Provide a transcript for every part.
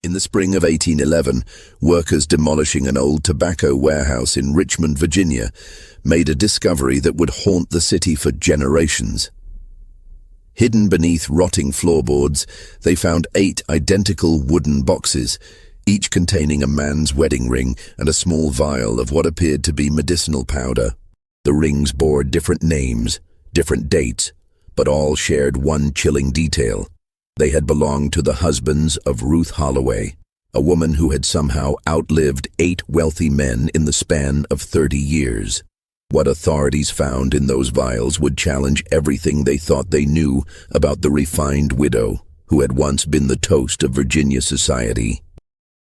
In the spring of 1811, workers demolishing an old tobacco warehouse in Richmond, Virginia, made a discovery that would haunt the city for generations. Hidden beneath rotting floorboards, they found 8 identical wooden boxes, each containing a man's wedding ring and a small vial of what appeared to be medicinal powder. The rings bore different names, different dates, but all shared one chilling detail. They had belonged to the husbands of Ruth Holloway, a woman who had somehow outlived 8 wealthy men in the span of 30 years. What authorities found in those vials would challenge everything they thought they knew about the refined widow who had once been the toast of Virginia society.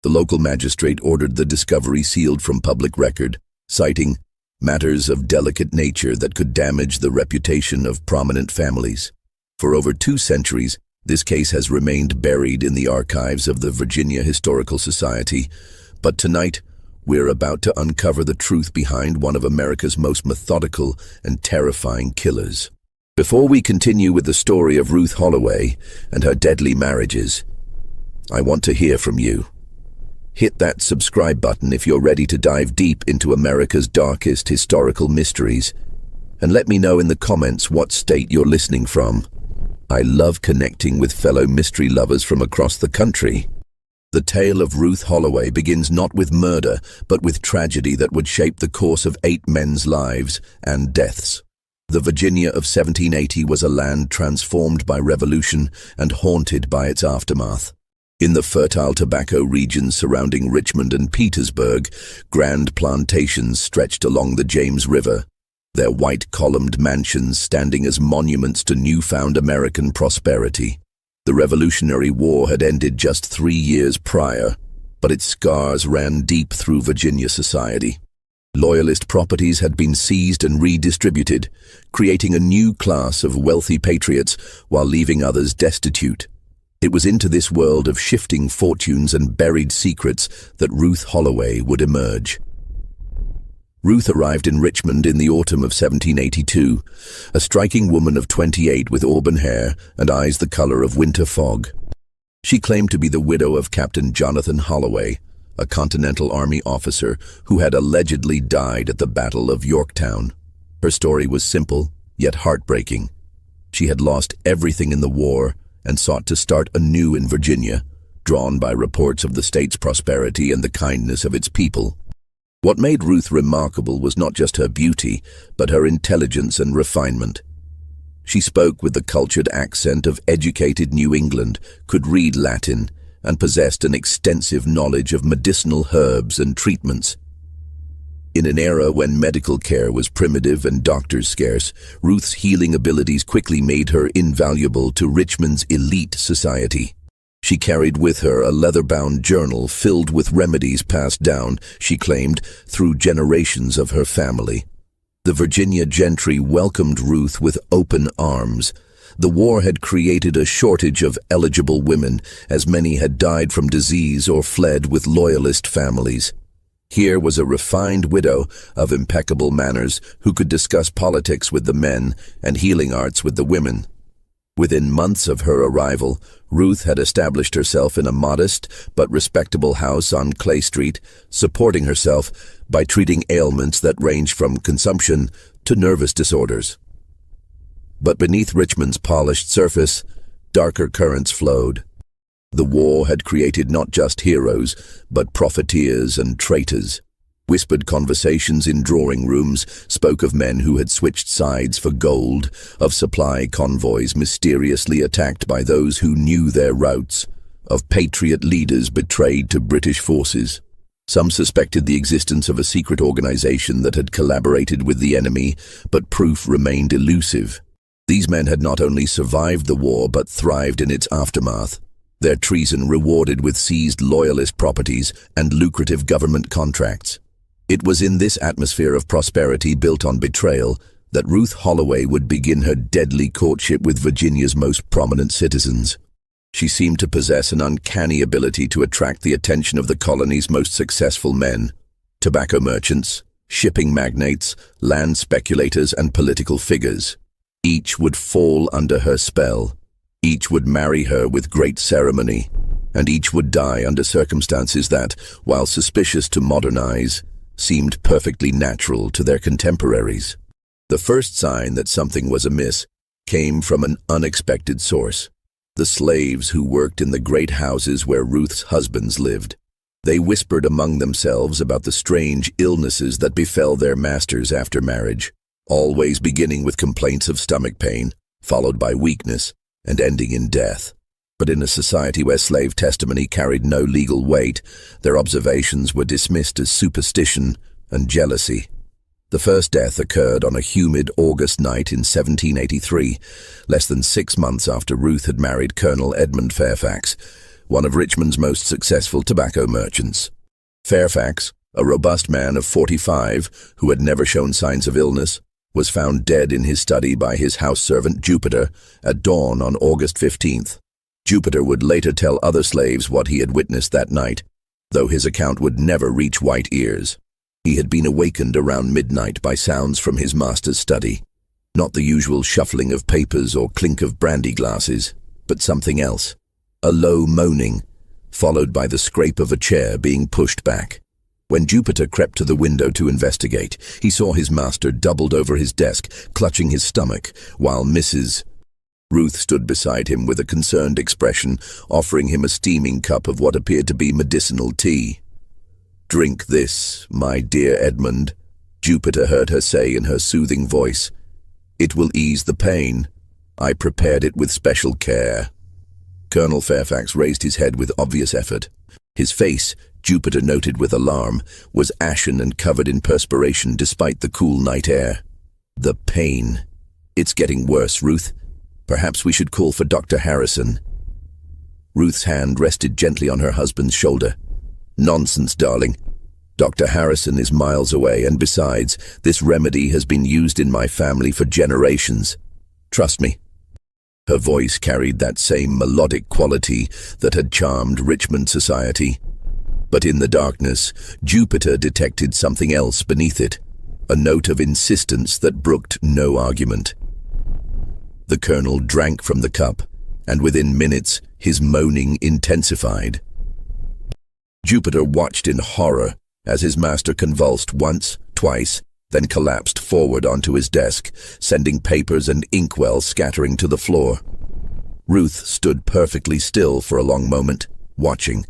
The local magistrate ordered the discovery sealed from public record, citing matters of delicate nature that could damage the reputation of prominent families. For over 2 centuries, this case has remained buried in the archives of the Virginia Historical Society, but tonight we're about to uncover the truth behind one of America's most methodical and terrifying killers. Before we continue with the story of Ruth Holloway and her deadly marriages, I want to hear from you. Hit that subscribe button if you're ready to dive deep into America's darkest historical mysteries, and let me know in the comments what state you're listening from. I love connecting with fellow mystery lovers from across the country. The tale of Ruth Holloway begins not with murder, but with tragedy that would shape the course of 8 men's lives and deaths. The Virginia of 1780 was a land transformed by revolution and haunted by its aftermath. In the fertile tobacco regions surrounding Richmond and Petersburg, grand plantations stretched along the James River, their white-columned mansions standing as monuments to newfound American prosperity. The Revolutionary War had ended just 3 years prior, but its scars ran deep through Virginia society. Loyalist properties had been seized and redistributed, creating a new class of wealthy patriots while leaving others destitute. It was into this world of shifting fortunes and buried secrets that Ruth Holloway would emerge. Ruth arrived in Richmond in the autumn of 1782, a striking woman of 28 with auburn hair and eyes the color of winter fog. She claimed to be the widow of Captain Jonathan Holloway, a Continental Army officer who had allegedly died at the Battle of Yorktown. Her story was simple, yet heartbreaking. She had lost everything in the war and sought to start anew in Virginia, drawn by reports of the state's prosperity and the kindness of its people. What made Ruth remarkable was not just her beauty, but her intelligence and refinement. She spoke with the cultured accent of educated New England, could read Latin, and possessed an extensive knowledge of medicinal herbs and treatments. In an era when medical care was primitive and doctors scarce, Ruth's healing abilities quickly made her invaluable to Richmond's elite society. She carried with her a leather-bound journal filled with remedies passed down, she claimed, through generations of her family. The Virginia gentry welcomed Ruth with open arms. The war had created a shortage of eligible women, as many had died from disease or fled with loyalist families. Here was a refined widow of impeccable manners who could discuss politics with the men and healing arts with the women. Within months of her arrival, Ruth had established herself in a modest but respectable house on Clay Street, supporting herself by treating ailments that ranged from consumption to nervous disorders. But beneath Richmond's polished surface, darker currents flowed. The war had created not just heroes, but profiteers and traitors. Whispered conversations in drawing rooms spoke of men who had switched sides for gold, of supply convoys mysteriously attacked by those who knew their routes, of patriot leaders betrayed to British forces. Some suspected the existence of a secret organization that had collaborated with the enemy, but proof remained elusive. These men had not only survived the war but thrived in its aftermath, their treason rewarded with seized loyalist properties and lucrative government contracts. It was in this atmosphere of prosperity built on betrayal that Ruth Holloway would begin her deadly courtship with Virginia's most prominent citizens. She seemed to possess an uncanny ability to attract the attention of the colony's most successful men: tobacco merchants, shipping magnates, land speculators, and political figures. Each would fall under her spell. Each would marry her with great ceremony. and each would die under circumstances that, while suspicious to modern eyes, seemed perfectly natural to their contemporaries. The first sign that something was amiss came from an unexpected source: the slaves who worked in the great houses where Ruth's husbands lived. They whispered among themselves about the strange illnesses that befell their masters after marriage, always beginning with complaints of stomach pain, followed by weakness, and ending in death. But in a society where slave testimony carried no legal weight, their observations were dismissed as superstition and jealousy. The first death occurred on a humid August night in 1783, less than 6 months after Ruth had married Colonel Edmund Fairfax, one of Richmond's most successful tobacco merchants. Fairfax, a robust man of 45 who had never shown signs of illness, was found dead in his study by his house servant Jupiter at dawn on August 15th. Jupiter would later tell other slaves what he had witnessed that night, though his account would never reach white ears. He had been awakened around midnight by sounds from his master's study. Not the usual shuffling of papers or clink of brandy glasses, but something else. A low moaning, followed by the scrape of a chair being pushed back. When Jupiter crept to the window to investigate, he saw his master doubled over his desk, clutching his stomach, while Mrs. Ruth stood beside him with a concerned expression, offering him a steaming cup of what appeared to be medicinal tea. "Drink this, my dear Edmund," Jupiter heard her say in her soothing voice. "It will ease the pain. I prepared it with special care." Colonel Fairfax raised his head with obvious effort. His face, Jupiter noted with alarm, was ashen and covered in perspiration despite the cool night air. "The pain. It's getting worse, Ruth. Perhaps we should call for Dr. Harrison." Ruth's hand rested gently on her husband's shoulder. "Nonsense, darling. Dr. Harrison is miles away, and besides, this remedy has been used in my family for generations. Trust me." Her voice carried that same melodic quality that had charmed Richmond society. But in the darkness, Jupiter detected something else beneath it, a note of insistence that brooked no argument. The colonel drank from the cup, and within minutes his moaning intensified. Jupiter watched in horror as his master convulsed once, twice, then collapsed forward onto his desk, sending papers and inkwells scattering to the floor. Ruth stood perfectly still for a long moment, watching.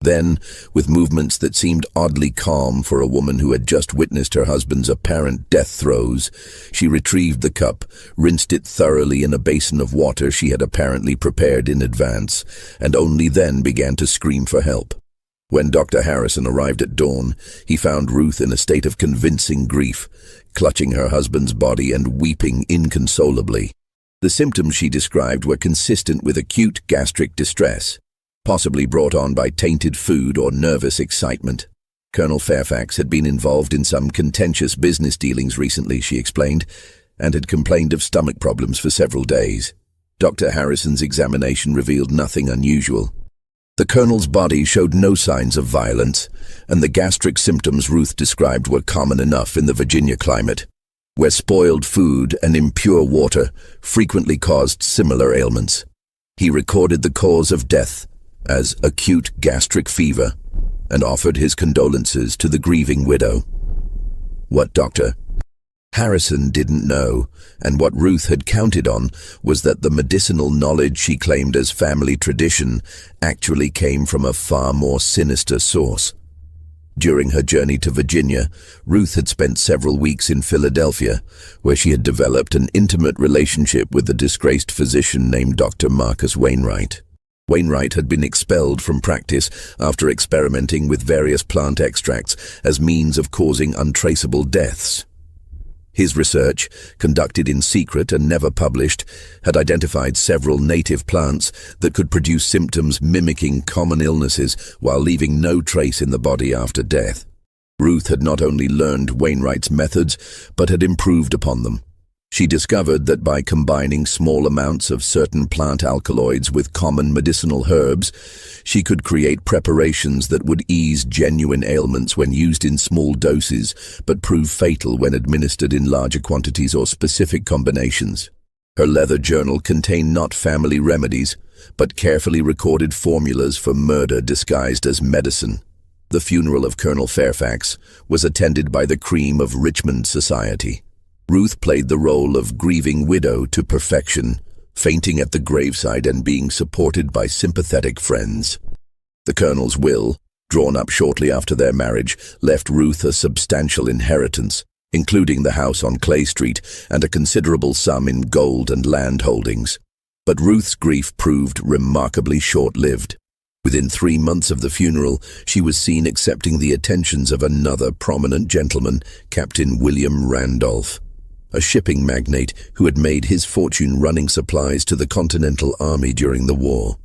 Then, with movements that seemed oddly calm for a woman who had just witnessed her husband's apparent death throes, she retrieved the cup, rinsed it thoroughly in a basin of water she had apparently prepared in advance, and only then began to scream for help. When Dr. Harrison arrived at dawn, he found Ruth in a state of convincing grief, clutching her husband's body and weeping inconsolably. The symptoms she described were consistent with acute gastric distress, possibly brought on by tainted food or nervous excitement. Colonel Fairfax had been involved in some contentious business dealings recently, she explained, and had complained of stomach problems for several days. Dr. Harrison's examination revealed nothing unusual. The colonel's body showed no signs of violence, and the gastric symptoms Ruth described were common enough in the Virginia climate, where spoiled food and impure water frequently caused similar ailments. He recorded the cause of death as acute gastric fever and offered his condolences to the grieving widow. What Dr. Harrison didn't know, and what Ruth had counted on, was that the medicinal knowledge she claimed as family tradition actually came from a far more sinister source. During her journey to Virginia, Ruth had spent several weeks in Philadelphia, where she had developed an intimate relationship with a disgraced physician named Dr. Marcus Wainwright. Wainwright had been expelled from practice after experimenting with various plant extracts as means of causing untraceable deaths. His research, conducted in secret and never published, had identified several native plants that could produce symptoms mimicking common illnesses while leaving no trace in the body after death. Ruth had not only learned Wainwright's methods, but had improved upon them. She discovered that by combining small amounts of certain plant alkaloids with common medicinal herbs, she could create preparations that would ease genuine ailments when used in small doses, but prove fatal when administered in larger quantities or specific combinations. Her leather journal contained not family remedies, but carefully recorded formulas for murder disguised as medicine. The funeral of Colonel Fairfax was attended by the cream of Richmond society. Ruth played the role of grieving widow to perfection, fainting at the graveside and being supported by sympathetic friends. The Colonel's will, drawn up shortly after their marriage, left Ruth a substantial inheritance, including the house on Clay Street and a considerable sum in gold and land holdings. But Ruth's grief proved remarkably short-lived. Within 3 months of the funeral, she was seen accepting the attentions of another prominent gentleman, Captain William Randolph, a shipping magnate who had made his fortune running supplies to the Continental Army during the war.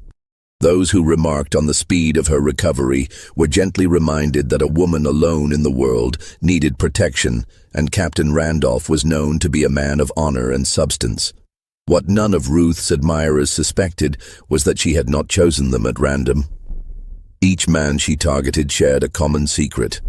Those who remarked on the speed of her recovery were gently reminded that a woman alone in the world needed protection, and Captain Randolph was known to be a man of honor and substance. What none of Ruth's admirers suspected was that she had not chosen them at random. Each man she targeted shared a common secret.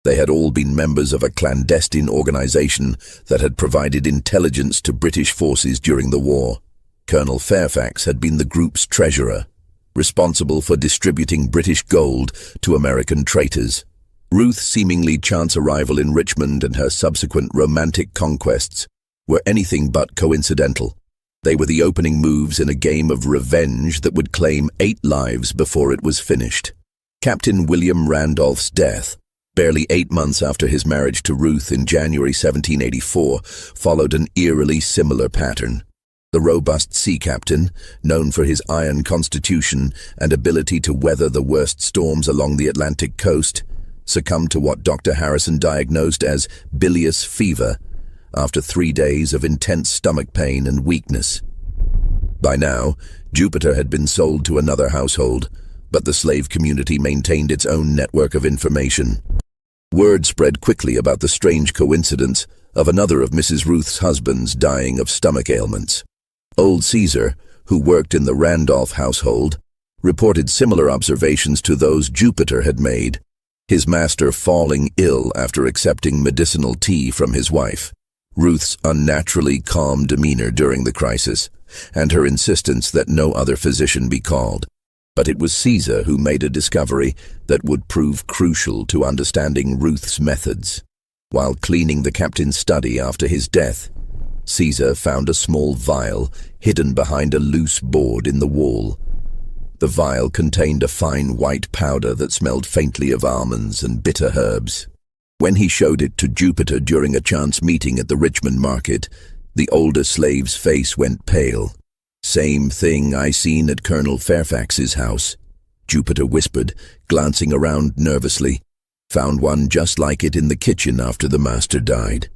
They had all been members of a clandestine organization that had provided intelligence to British forces during the war. Colonel Fairfax had been the group's treasurer, responsible for distributing British gold to American traitors. Ruth's seemingly chance arrival in Richmond and her subsequent romantic conquests were anything but coincidental. They were the opening moves in a game of revenge that would claim 8 lives before it was finished. Captain William Randolph's death, barely 8 months after his marriage to Ruth in January 1784, followed an eerily similar pattern. The robust sea captain, known for his iron constitution and ability to weather the worst storms along the Atlantic coast, succumbed to what Dr. Harrison diagnosed as bilious fever after 3 days of intense stomach pain and weakness. By now, Jupiter had been sold to another household, but the slave community maintained its own network of information. Word spread quickly about the strange coincidence of another of Mrs. Ruth's husbands dying of stomach ailments. Old Caesar, who worked in the Randolph household, reported similar observations to those Jupiter had made, his master falling ill after accepting medicinal tea from his wife. Ruth's unnaturally calm demeanor during the crisis, and her insistence that no other physician be called. But it was Caesar who made a discovery that would prove crucial to understanding Ruth's methods. While cleaning the captain's study after his death, Caesar found a small vial hidden behind a loose board in the wall. The vial contained a fine white powder that smelled faintly of almonds and bitter herbs. When he showed it to Jupiter during a chance meeting at the Richmond market, the older slave's face went pale. "Same thing I seen at Colonel Fairfax's house," Jupiter whispered, glancing around nervously. "Found one just like it in the kitchen after the master died.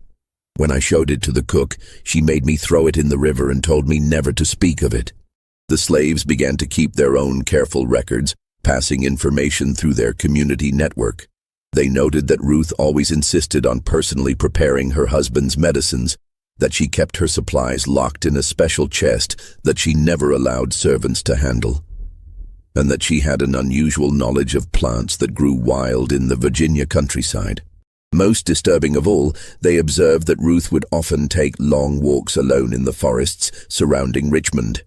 When I showed it to the cook, she made me throw it in the river and told me never to speak of it." The slaves began to keep their own careful records, passing information through their community network. They noted that Ruth always insisted on personally preparing her husband's medicines, that she kept her supplies locked in a special chest that she never allowed servants to handle, and that she had an unusual knowledge of plants that grew wild in the Virginia countryside. Most disturbing of all, they observed that Ruth would often take long walks alone in the forests surrounding Richmond,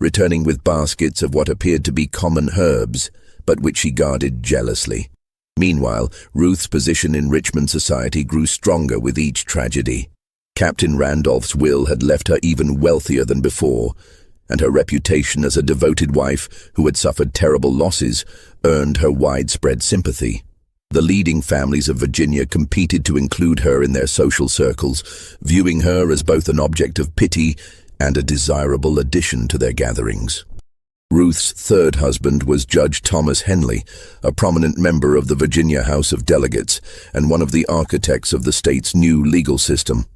returning with baskets of what appeared to be common herbs, but which she guarded jealously. Meanwhile, Ruth's position in Richmond society grew stronger with each tragedy. Captain Randolph's will had left her even wealthier than before, and her reputation as a devoted wife who had suffered terrible losses earned her widespread sympathy. The leading families of Virginia competed to include her in their social circles, viewing her as both an object of pity and a desirable addition to their gatherings. Ruth's third husband was Judge Thomas Henley, a prominent member of the Virginia House of Delegates and one of the architects of the state's new legal system.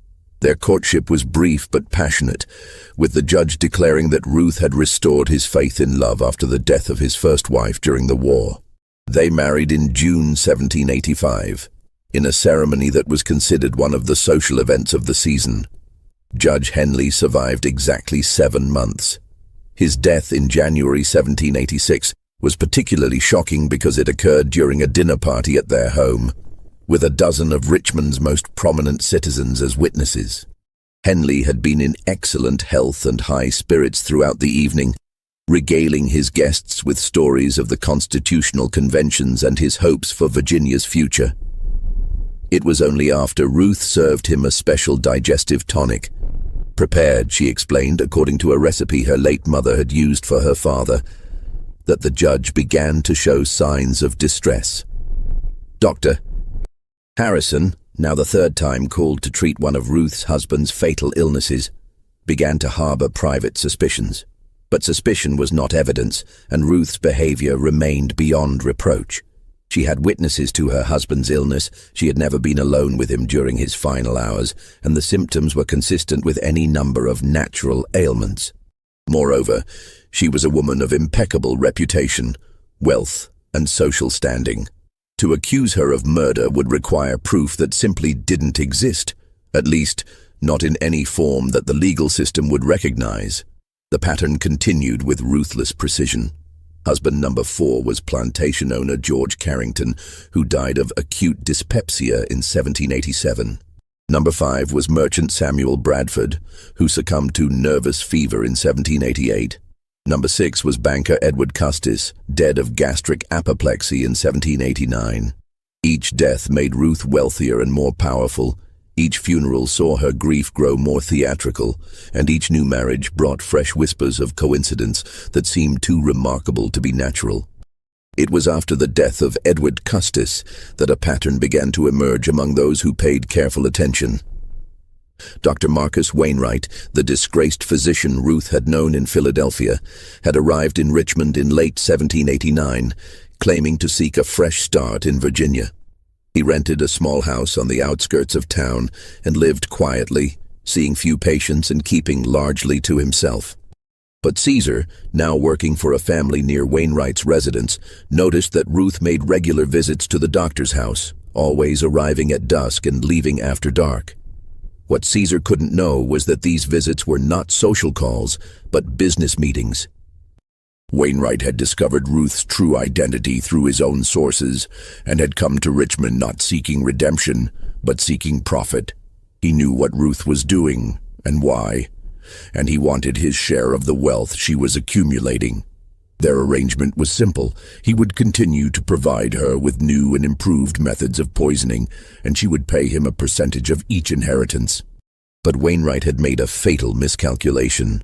Their courtship was brief but passionate, with the judge declaring that Ruth had restored his faith in love after the death of his first wife during the war. They married in June 1785, in a ceremony that was considered one of the social events of the season. Judge Henley survived exactly 7 months. His death in January 1786 was particularly shocking because it occurred during a dinner party at their home, with a dozen of Richmond's most prominent citizens as witnesses. Henley had been in excellent health and high spirits throughout the evening, regaling his guests with stories of the constitutional conventions and his hopes for Virginia's future. It was only after Ruth served him a special digestive tonic, prepared, she explained, according to a recipe her late mother had used for her father, that the judge began to show signs of distress. Dr. Harrison, now the third time called to treat one of Ruth's husband's fatal illnesses, began to harbor private suspicions. But suspicion was not evidence, and Ruth's behavior remained beyond reproach. She had witnesses to her husband's illness. She had never been alone with him during his final hours, and the symptoms were consistent with any number of natural ailments. Moreover, she was a woman of impeccable reputation, wealth, and social standing. To accuse her of murder would require proof that simply didn't exist, at least not in any form that the legal system would recognize. The pattern continued with ruthless precision. Husband number 4 was plantation owner George Carrington, who died of acute dyspepsia in 1787. Number 5 was merchant Samuel Bradford, who succumbed to nervous fever in 1788. Number 6 was banker Edward Custis, dead of gastric apoplexy in 1789. Each death made Ruth wealthier and more powerful. Each funeral saw her grief grow more theatrical, and each new marriage brought fresh whispers of coincidence that seemed too remarkable to be natural. It was after the death of Edward Custis that a pattern began to emerge among those who paid careful attention. Dr. Marcus Wainwright, the disgraced physician Ruth had known in Philadelphia, had arrived in Richmond in late 1789, claiming to seek a fresh start in Virginia. He rented a small house on the outskirts of town and lived quietly, seeing few patients and keeping largely to himself. But Caesar, now working for a family near Wainwright's residence, noticed that Ruth made regular visits to the doctor's house, always arriving at dusk and leaving after dark. What Caesar couldn't know was that these visits were not social calls, but business meetings. Wainwright had discovered Ruth's true identity through his own sources and had come to Richmond not seeking redemption, but seeking profit. He knew what Ruth was doing and why, and he wanted his share of the wealth she was accumulating. Their arrangement was simple. He would continue to provide her with new and improved methods of poisoning, and she would pay him a percentage of each inheritance. But Wainwright had made a fatal miscalculation.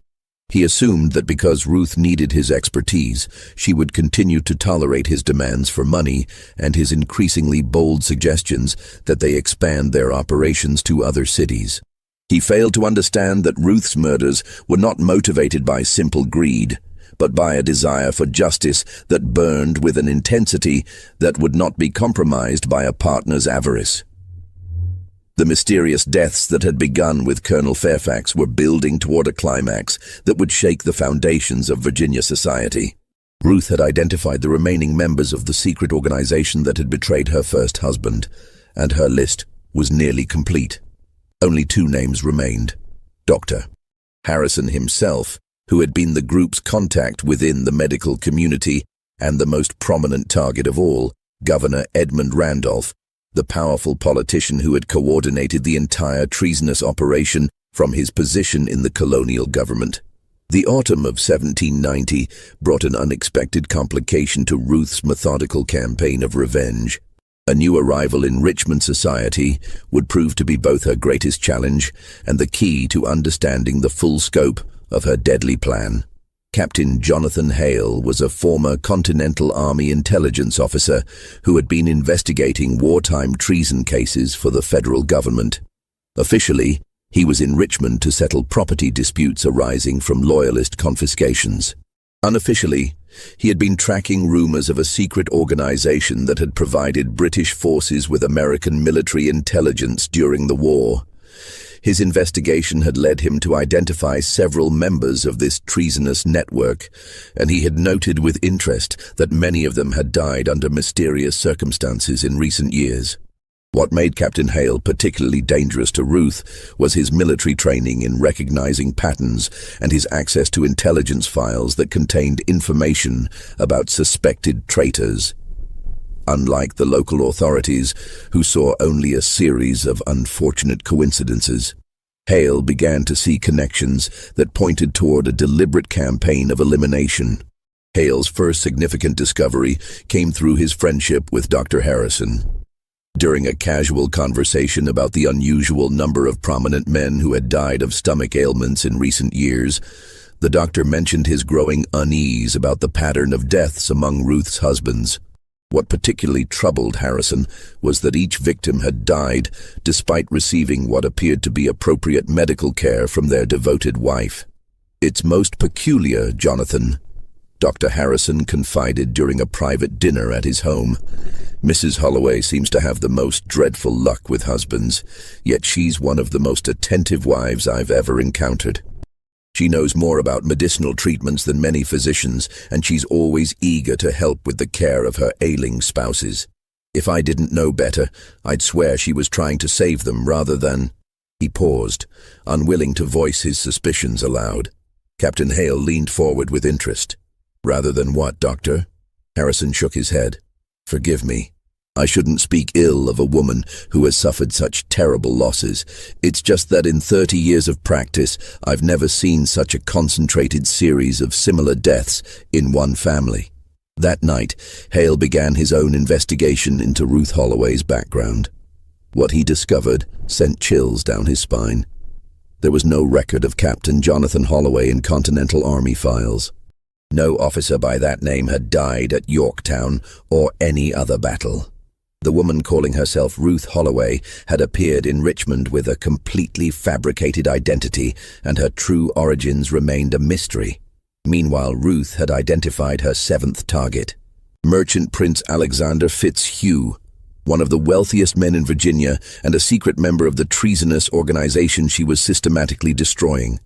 He assumed that because Ruth needed his expertise, she would continue to tolerate his demands for money and his increasingly bold suggestions that they expand their operations to other cities. He failed to understand that Ruth's murders were not motivated by simple greed, but by a desire for justice that burned with an intensity that would not be compromised by a partner's avarice. The mysterious deaths that had begun with Colonel Fairfax were building toward a climax that would shake the foundations of Virginia society. Ruth had identified the remaining members of the secret organization that had betrayed her first husband, and her list was nearly complete. Only 2 names remained: Dr. Harrison himself, who had been the group's contact within the medical community, and the most prominent target of all, Governor Edmund Randolph, the powerful politician who had coordinated the entire treasonous operation from his position in the colonial government. The autumn of 1790 brought an unexpected complication to Ruth's methodical campaign of revenge. A new arrival in Richmond society would prove to be both her greatest challenge and the key to understanding the full scope of her deadly plan. Captain Jonathan Hale was a former Continental Army intelligence officer who had been investigating wartime treason cases for the federal government. Officially, he was in Richmond to settle property disputes arising from Loyalist confiscations. Unofficially, he had been tracking rumors of a secret organization that had provided British forces with American military intelligence during the war. His investigation had led him to identify several members of this treasonous network, and he had noted with interest that many of them had died under mysterious circumstances in recent years. What made Captain Hale particularly dangerous to Ruth was his military training in recognizing patterns and his access to intelligence files that contained information about suspected traitors. Unlike the local authorities, who saw only a series of unfortunate coincidences, Hale began to see connections that pointed toward a deliberate campaign of elimination. Hale's first significant discovery came through his friendship with Dr. Harrison. During a casual conversation about the unusual number of prominent men who had died of stomach ailments in recent years, the doctor mentioned his growing unease about the pattern of deaths among Ruth's husbands. What particularly troubled Harrison was that each victim had died despite receiving what appeared to be appropriate medical care from their devoted wife. "It's most peculiar, Jonathan," Dr. Harrison confided during a private dinner at his home. "Mrs. Holloway seems to have the most dreadful luck with husbands, yet she's one of the most attentive wives I've ever encountered. She knows more about medicinal treatments than many physicians, and she's always eager to help with the care of her ailing spouses. If I didn't know better, I'd swear she was trying to save them rather than—" He paused, unwilling to voice his suspicions aloud. Captain Hale leaned forward with interest. "Rather than what, Doctor?" Harrison shook his head. "Forgive me. I shouldn't speak ill of a woman who has suffered such terrible losses. It's just that in 30 years of practice, I've never seen such a concentrated series of similar deaths in one family." That night, Hale began his own investigation into Ruth Holloway's background. What he discovered sent chills down his spine. There was no record of Captain Jonathan Holloway in Continental Army files. No officer by that name had died at Yorktown or any other battle. The woman calling herself Ruth Holloway had appeared in Richmond with a completely fabricated identity, and her true origins remained a mystery. Meanwhile, Ruth had identified her seventh target, Merchant Prince Alexander Fitzhugh, one of the wealthiest men in Virginia and a secret member of the treasonous organization she was systematically destroying.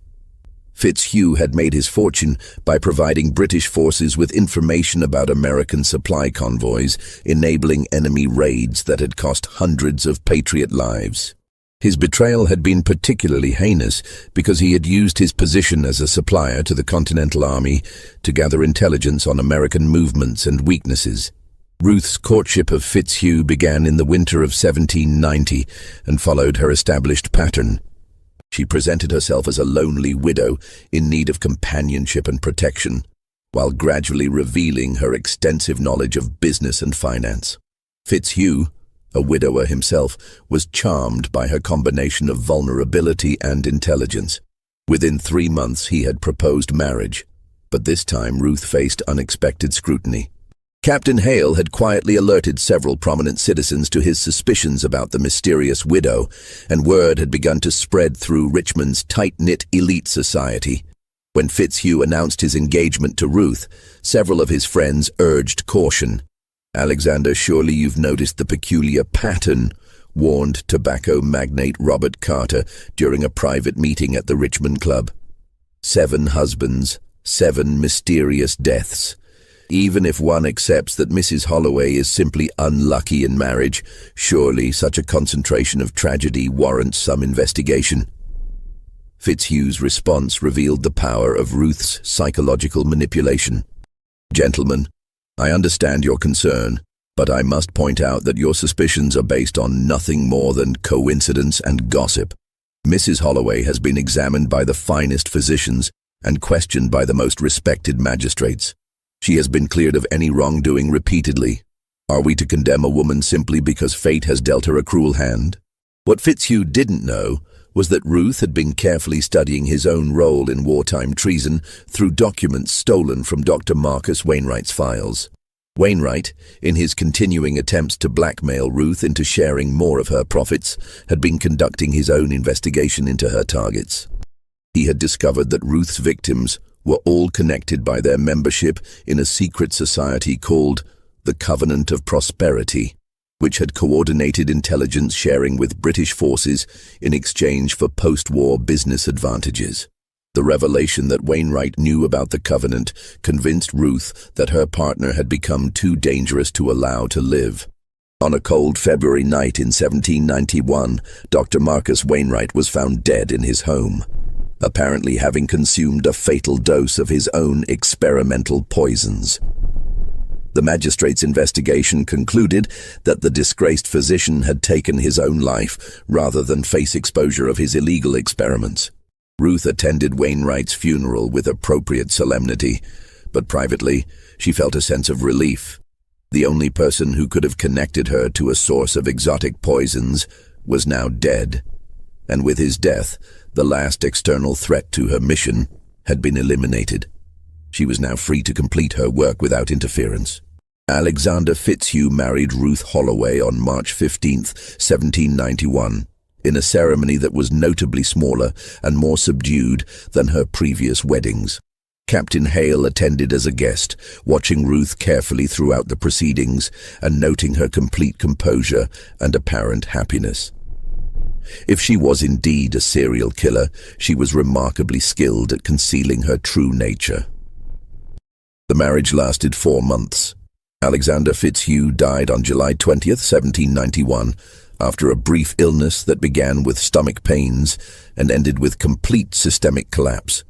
Fitzhugh had made his fortune by providing British forces with information about American supply convoys, enabling enemy raids that had cost hundreds of Patriot lives. His betrayal had been particularly heinous because he had used his position as a supplier to the Continental Army to gather intelligence on American movements and weaknesses. Ruth's courtship of Fitzhugh began in the winter of 1790 and followed her established pattern. She presented herself as a lonely widow in need of companionship and protection, while gradually revealing her extensive knowledge of business and finance. Fitzhugh, a widower himself, was charmed by her combination of vulnerability and intelligence. Within 3 months he had proposed marriage, but this time Ruth faced unexpected scrutiny. Captain Hale had quietly alerted several prominent citizens to his suspicions about the mysterious widow, and word had begun to spread through Richmond's tight-knit elite society. When Fitzhugh announced his engagement to Ruth, several of his friends urged caution. "Alexander, surely you've noticed the peculiar pattern," warned tobacco magnate Robert Carter during a private meeting at the Richmond Club. 7 husbands, 7 mysterious deaths. Even if one accepts that Mrs. Holloway is simply unlucky in marriage, surely such a concentration of tragedy warrants some investigation. Fitzhugh's response revealed the power of Ruth's psychological manipulation. "Gentlemen, I understand your concern, but I must point out that your suspicions are based on nothing more than coincidence and gossip. Mrs. Holloway has been examined by the finest physicians and questioned by the most respected magistrates. She has been cleared of any wrongdoing repeatedly. Are we to condemn a woman simply because fate has dealt her a cruel hand?" What Fitzhugh didn't know was that Ruth had been carefully studying his own role in wartime treason through documents stolen from Dr. Marcus Wainwright's files. Wainwright, in his continuing attempts to blackmail Ruth into sharing more of her profits, had been conducting his own investigation into her targets. He had discovered that Ruth's victims were all connected by their membership in a secret society called the Covenant of Prosperity, which had coordinated intelligence sharing with British forces in exchange for post-war business advantages. The revelation that Wainwright knew about the Covenant convinced Ruth that her partner had become too dangerous to allow to live. On a cold February night in 1791, Dr. Marcus Wainwright was found dead in his home, apparently having consumed a fatal dose of his own experimental poisons. The magistrate's investigation concluded that the disgraced physician had taken his own life rather than face exposure of his illegal experiments. Ruth attended Wainwright's funeral with appropriate solemnity, but privately, she felt a sense of relief. The only person who could have connected her to a source of exotic poisons was now dead, and with his death, the last external threat to her mission had been eliminated. She was now free to complete her work without interference. Alexander Fitzhugh married Ruth Holloway on March 15, 1791, in a ceremony that was notably smaller and more subdued than her previous weddings. Captain Hale attended as a guest, watching Ruth carefully throughout the proceedings and noting her complete composure and apparent happiness. If she was indeed a serial killer, she was remarkably skilled at concealing her true nature. The marriage lasted 4 months. Alexander Fitzhugh died on July 20, 1791, after a brief illness that began with stomach pains and ended with complete systemic collapse.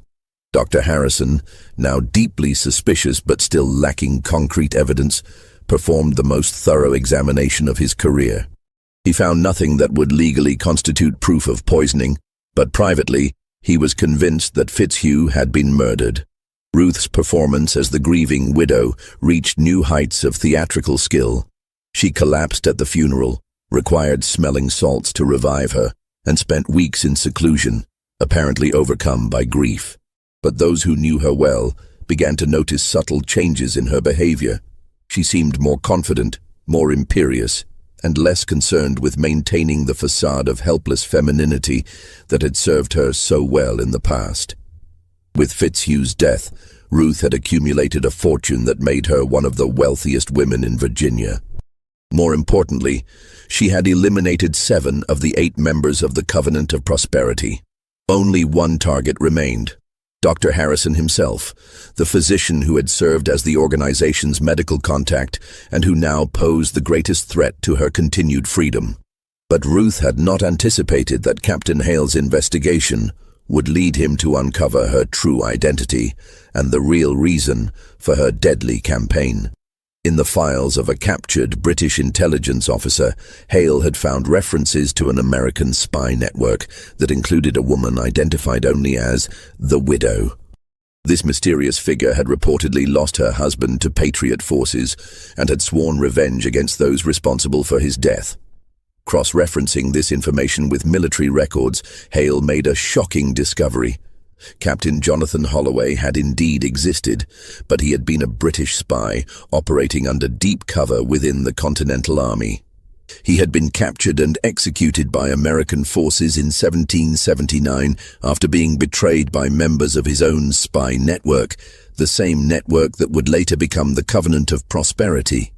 Dr. Harrison, now deeply suspicious but still lacking concrete evidence, performed the most thorough examination of his career. He found nothing that would legally constitute proof of poisoning, but privately, he was convinced that Fitzhugh had been murdered. Ruth's performance as the grieving widow reached new heights of theatrical skill. She collapsed at the funeral, required smelling salts to revive her, and spent weeks in seclusion, apparently overcome by grief. But those who knew her well began to notice subtle changes in her behavior. She seemed more confident, more imperious, and less concerned with maintaining the facade of helpless femininity that had served her so well in the past. With Fitzhugh's death, Ruth had accumulated a fortune that made her one of the wealthiest women in Virginia. More importantly, she had eliminated 7 of the 8 members of the Covenant of Prosperity. Only one target remained: Dr. Harrison himself, the physician who had served as the organization's medical contact and who now posed the greatest threat to her continued freedom. But Ruth had not anticipated that Captain Hale's investigation would lead him to uncover her true identity and the real reason for her deadly campaign. In the files of a captured British intelligence officer, Hale had found references to an American spy network that included a woman identified only as the Widow. This mysterious figure had reportedly lost her husband to Patriot forces and had sworn revenge against those responsible for his death. Cross-referencing this information with military records, Hale made a shocking discovery. Captain Jonathan Holloway had indeed existed, but he had been a British spy operating under deep cover within the Continental Army. He had been captured and executed by American forces in 1779 after being betrayed by members of his own spy network, the same network that would later become the Covenant of Prosperity.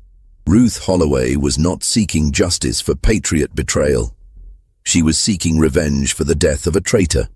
Ruth Holloway was not seeking justice for Patriot betrayal. She was seeking revenge for the death of a traitor.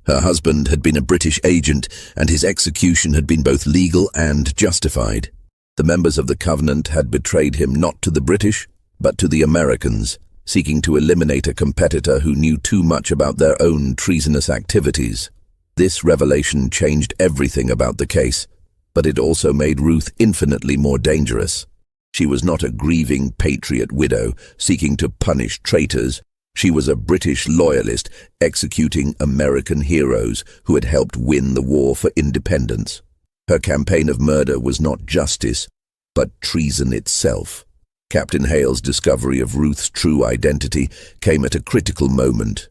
Her husband had been a British agent, and his execution had been both legal and justified. The members of the Covenant had betrayed him not to the British, but to the Americans, seeking to eliminate a competitor who knew too much about their own treasonous activities. This revelation changed everything about the case, but it also made Ruth infinitely more dangerous. She was not a grieving Patriot widow seeking to punish traitors. She was a British loyalist executing American heroes who had helped win the war for independence. Her campaign of murder was not justice, but treason itself. Captain Hale's discovery of Ruth's true identity came at a critical moment,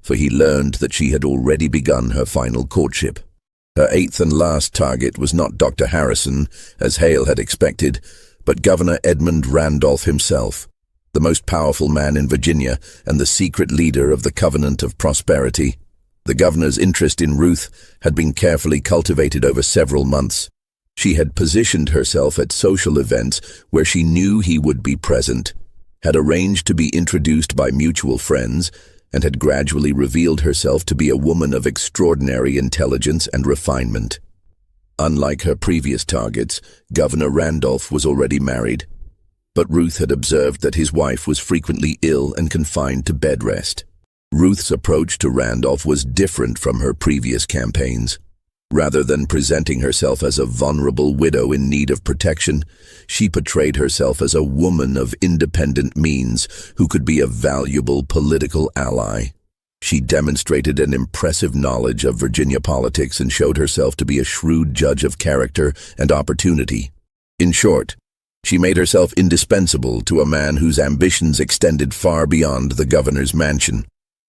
for he learned that she had already begun her final courtship. Her 8th and last target was not Dr. Harrison, as Hale had expected, but Governor Edmund Randolph himself, the most powerful man in Virginia and the secret leader of the Covenant of Prosperity. The governor's interest in Ruth had been carefully cultivated over several months. She had positioned herself at social events where she knew he would be present, had arranged to be introduced by mutual friends, and had gradually revealed herself to be a woman of extraordinary intelligence and refinement. Unlike her previous targets, Governor Randolph was already married, but Ruth had observed that his wife was frequently ill and confined to bed rest. Ruth's approach to Randolph was different from her previous campaigns. Rather than presenting herself as a vulnerable widow in need of protection, she portrayed herself as a woman of independent means who could be a valuable political ally. She demonstrated an impressive knowledge of Virginia politics and showed herself to be a shrewd judge of character and opportunity. In short, she made herself indispensable to a man whose ambitions extended far beyond the governor's mansion.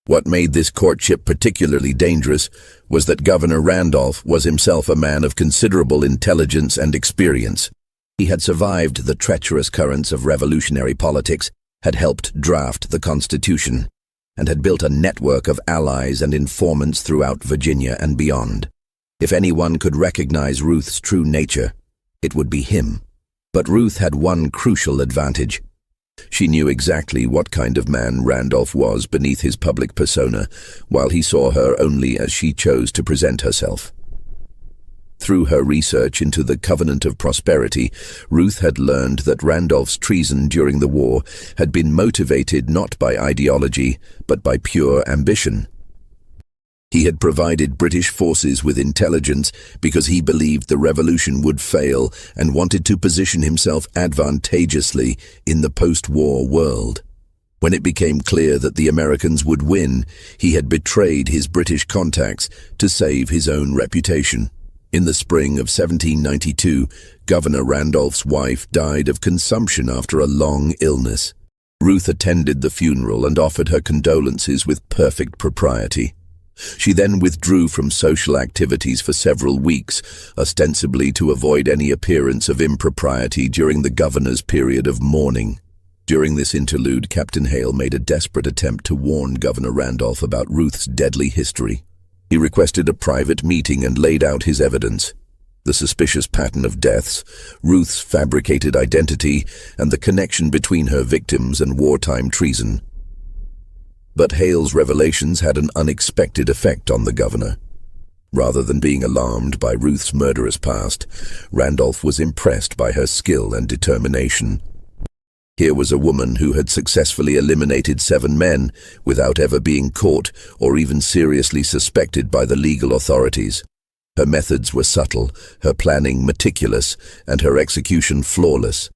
What made this courtship particularly dangerous was that Governor Randolph was himself a man of considerable intelligence and experience. He had survived the treacherous currents of revolutionary politics, had helped draft the Constitution, and had built a network of allies and informants throughout Virginia and beyond. If anyone could recognize Ruth's true nature, it would be him. But Ruth had one crucial advantage. She knew exactly what kind of man Randolph was beneath his public persona, while he saw her only as she chose to present herself. Through her research into the Covenant of Prosperity, Ruth had learned that Randolph's treason during the war had been motivated not by ideology, but by pure ambition. He had provided British forces with intelligence because he believed the revolution would fail and wanted to position himself advantageously in the post-war world. When it became clear that the Americans would win, he had betrayed his British contacts to save his own reputation. In the spring of 1792, Governor Randolph's wife died of consumption after a long illness. Ruth attended the funeral and offered her condolences with perfect propriety. She then withdrew from social activities for several weeks, ostensibly to avoid any appearance of impropriety during the governor's period of mourning. During this interlude, Captain Hale made a desperate attempt to warn Governor Randolph about Ruth's deadly history. He requested a private meeting and laid out his evidence: the suspicious pattern of deaths, Ruth's fabricated identity, and the connection between her victims and wartime treason. But Hale's revelations had an unexpected effect on the governor. Rather than being alarmed by Ruth's murderous past, Randolph was impressed by her skill and determination. Here was a woman who had successfully eliminated 7 men without ever being caught or even seriously suspected by the legal authorities. Her methods were subtle, her planning meticulous, and her execution flawless.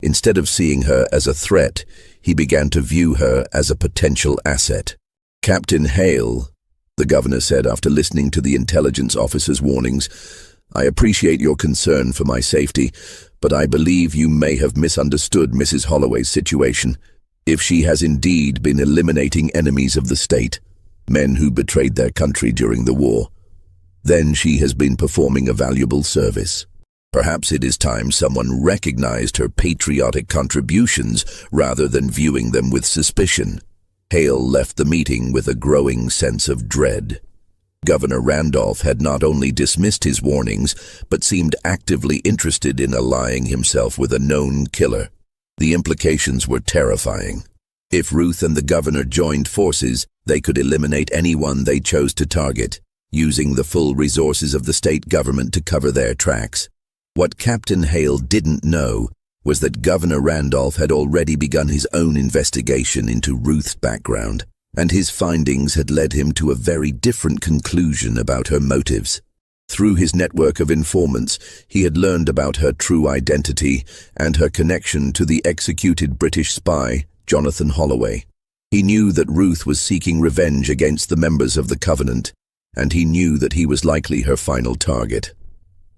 Instead of seeing her as a threat, he began to view her as a potential asset. "Captain Hale," the governor said after listening to the intelligence officer's warnings, "I appreciate your concern for my safety, but I believe you may have misunderstood Mrs. Holloway's situation. If she has indeed been eliminating enemies of the state, men who betrayed their country during the war, then she has been performing a valuable service. Perhaps it is time someone recognized her patriotic contributions rather than viewing them with suspicion." Hale left the meeting with a growing sense of dread. Governor Randolph had not only dismissed his warnings, but seemed actively interested in allying himself with a known killer. The implications were terrifying. If Ruth and the governor joined forces, they could eliminate anyone they chose to target, using the full resources of the state government to cover their tracks. What Captain Hale didn't know was that Governor Randolph had already begun his own investigation into Ruth's background, and his findings had led him to a very different conclusion about her motives. Through his network of informants, he had learned about her true identity and her connection to the executed British spy, Jonathan Holloway. He knew that Ruth was seeking revenge against the members of the Covenant, and he knew that he was likely her final target.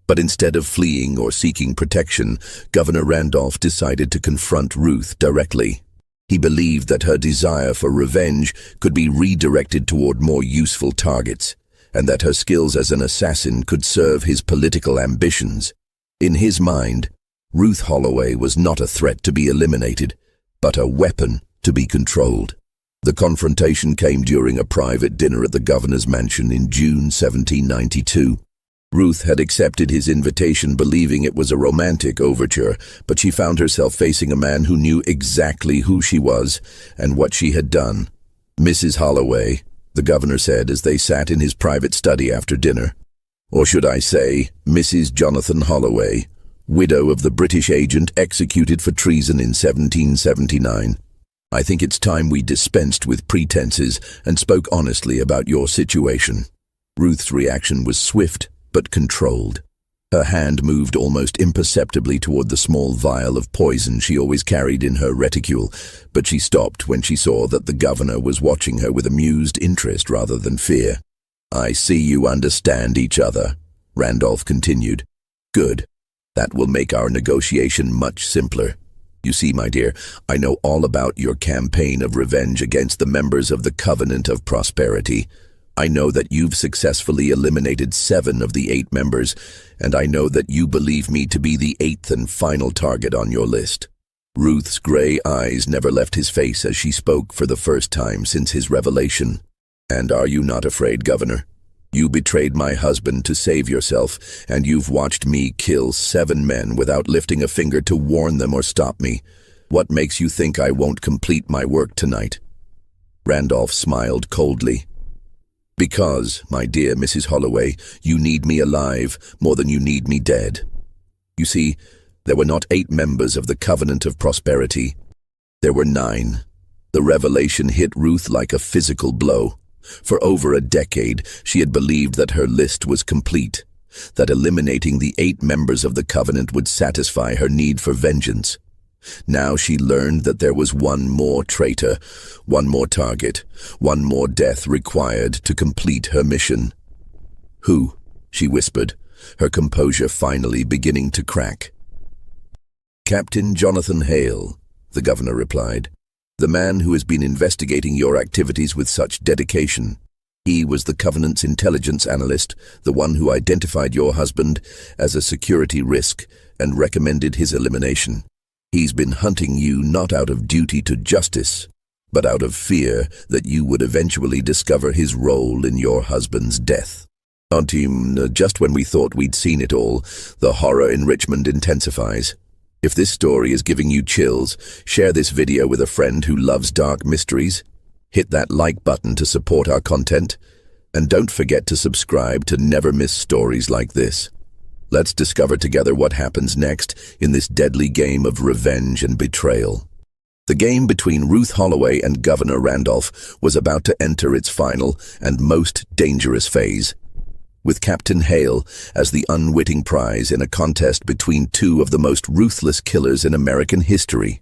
But instead of fleeing or seeking protection, Governor Randolph decided to confront Ruth directly. He believed that her desire for revenge could be redirected toward more useful targets, and that her skills as an assassin could serve his political ambitions. In his mind, Ruth Holloway was not a threat to be eliminated, but a weapon to be controlled. The confrontation came during a private dinner at the governor's mansion in June 1792. Ruth had accepted his invitation believing it was a romantic overture, but she found herself facing a man who knew exactly who she was and what she had done. "Mrs. Holloway," the governor said as they sat in his private study after dinner. "Or should I say, Mrs. Jonathan Holloway, widow of the British agent executed for treason in 1779. I think it's time we dispensed with pretenses and spoke honestly about your situation." Ruth's reaction was swift but controlled. Her hand moved almost imperceptibly toward the small vial of poison she always carried in her reticule, but she stopped when she saw that the governor was watching her with amused interest rather than fear. "I see you understand each other," Randolph continued. "Good. That will make our negotiation much simpler. You see, my dear, I know all about your campaign of revenge against the members of the Covenant of Prosperity. I know that you've successfully eliminated 7 of the 8 members, and I know that you believe me to be the 8th and final target on your list." Ruth's gray eyes never left his face as she spoke for the first time since his revelation. "And are you not afraid, Governor? You betrayed my husband to save yourself, and you've watched me kill 7 men without lifting a finger to warn them or stop me. What makes you think I won't complete my work tonight?" Randolph smiled coldly. "Because, my dear Mrs. Holloway, you need me alive more than you need me dead. You see, there were not 8 members of the Covenant of Prosperity. There were 9. The revelation hit Ruth like a physical blow. For over a decade, she had believed that her list was complete, that eliminating the 8 members of the Covenant would satisfy her need for vengeance. Now she learned that there was one more traitor, one more target, one more death required to complete her mission. "Who?" she whispered, her composure finally beginning to crack. "Captain Jonathan Hale," the governor replied. "The man who has been investigating your activities with such dedication. He was the Covenant's intelligence analyst, the one who identified your husband as a security risk and recommended his elimination. He's been hunting you not out of duty to justice, but out of fear that you would eventually discover his role in your husband's death." Just when we thought we'd seen it all, the horror in Richmond intensifies. If this story is giving you chills, share this video with a friend who loves dark mysteries. Hit that like button to support our content, and don't forget to subscribe to never miss stories like this. Let's discover together what happens next in this deadly game of revenge and betrayal. The game between Ruth Holloway and Governor Randolph was about to enter its final and most dangerous phase, with Captain Hale as the unwitting prize in a contest between 2 of the most ruthless killers in American history.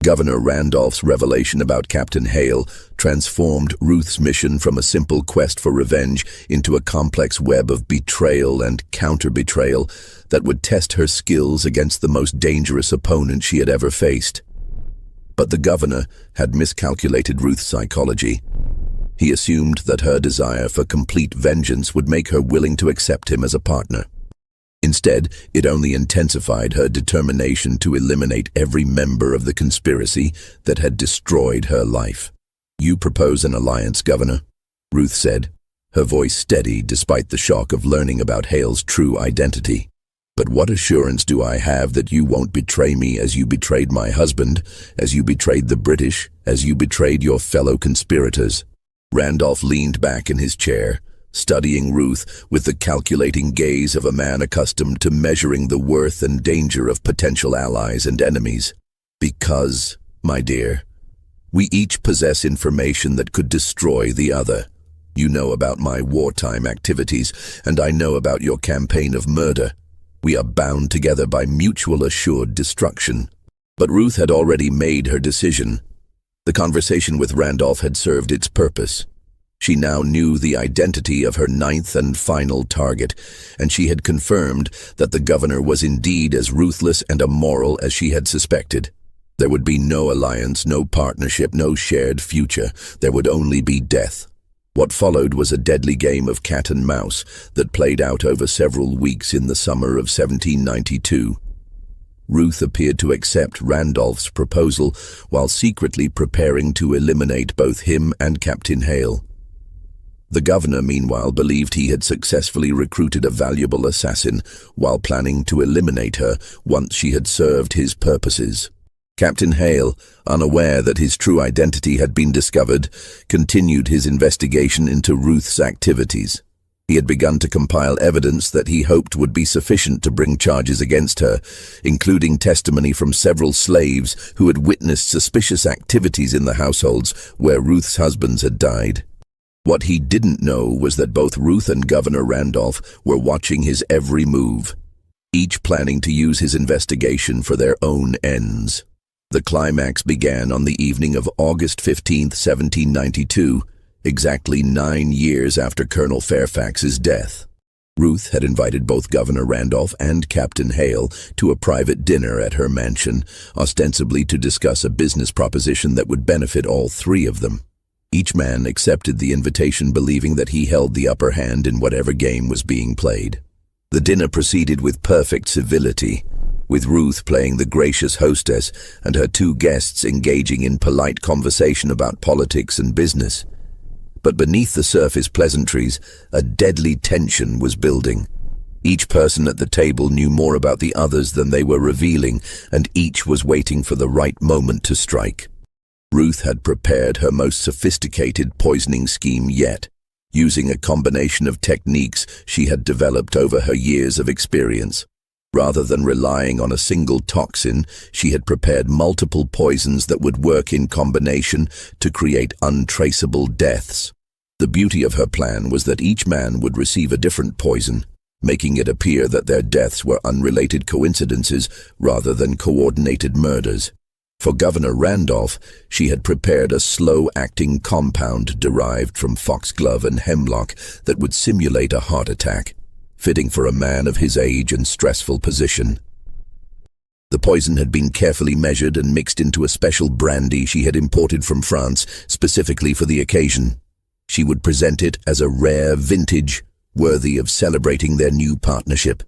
Governor Randolph's revelation about Captain Hale transformed Ruth's mission from a simple quest for revenge into a complex web of betrayal and counter-betrayal that would test her skills against the most dangerous opponent she had ever faced. But the governor had miscalculated Ruth's psychology. He assumed that her desire for complete vengeance would make her willing to accept him as a partner. Instead, it only intensified her determination to eliminate every member of the conspiracy that had destroyed her life. "You propose an alliance, Governor," Ruth said, her voice steady despite the shock of learning about Hale's true identity. "But what assurance do I have that you won't betray me as you betrayed my husband, as you betrayed the British, as you betrayed your fellow conspirators?" Randolph leaned back in his chair, studying Ruth with the calculating gaze of a man accustomed to measuring the worth and danger of potential allies and enemies. "Because, my dear, we each possess information that could destroy the other. You know about my wartime activities, and I know about your campaign of murder. We are bound together by mutual assured destruction." But Ruth had already made her decision. The conversation with Randolph had served its purpose. She now knew the identity of her 9th and final target, and she had confirmed that the governor was indeed as ruthless and immoral as she had suspected. There would be no alliance, no partnership, no shared future. There would only be death. What followed was a deadly game of cat and mouse that played out over several weeks in the summer of 1792. Ruth appeared to accept Randolph's proposal while secretly preparing to eliminate both him and Captain Hale. The governor, meanwhile, believed he had successfully recruited a valuable assassin while planning to eliminate her once she had served his purposes. Captain Hale, unaware that his true identity had been discovered, continued his investigation into Ruth's activities. He had begun to compile evidence that he hoped would be sufficient to bring charges against her, including testimony from several slaves who had witnessed suspicious activities in the households where Ruth's husbands had died. What he didn't know was that both Ruth and Governor Randolph were watching his every move, each planning to use his investigation for their own ends. The climax began on the evening of August 15, 1792, exactly 9 years after Colonel Fairfax's death. Ruth had invited both Governor Randolph and Captain Hale to a private dinner at her mansion, ostensibly to discuss a business proposition that would benefit all three of them. Each man accepted the invitation, believing that he held the upper hand in whatever game was being played. The dinner proceeded with perfect civility, with Ruth playing the gracious hostess and her two guests engaging in polite conversation about politics and business. But beneath the surface pleasantries, a deadly tension was building. Each person at the table knew more about the others than they were revealing, and each was waiting for the right moment to strike. Ruth had prepared her most sophisticated poisoning scheme yet, using a combination of techniques she had developed over her years of experience. Rather than relying on a single toxin, she had prepared multiple poisons that would work in combination to create untraceable deaths. The beauty of her plan was that each man would receive a different poison, making it appear that their deaths were unrelated coincidences rather than coordinated murders. For Governor Randolph, she had prepared a slow-acting compound derived from foxglove and hemlock that would simulate a heart attack, fitting for a man of his age and stressful position. The poison had been carefully measured and mixed into a special brandy she had imported from France specifically for the occasion. She would present it as a rare vintage, worthy of celebrating their new partnership.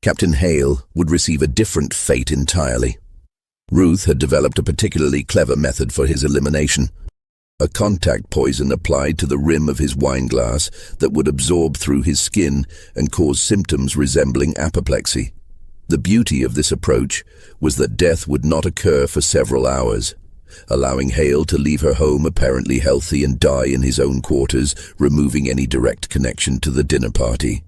Captain Hale would receive a different fate entirely. Ruth had developed a particularly clever method for his elimination. A contact poison applied to the rim of his wineglass that would absorb through his skin and cause symptoms resembling apoplexy. The beauty of this approach was that death would not occur for several hours, allowing Hale to leave her home apparently healthy and die in his own quarters, removing any direct connection to the dinner party.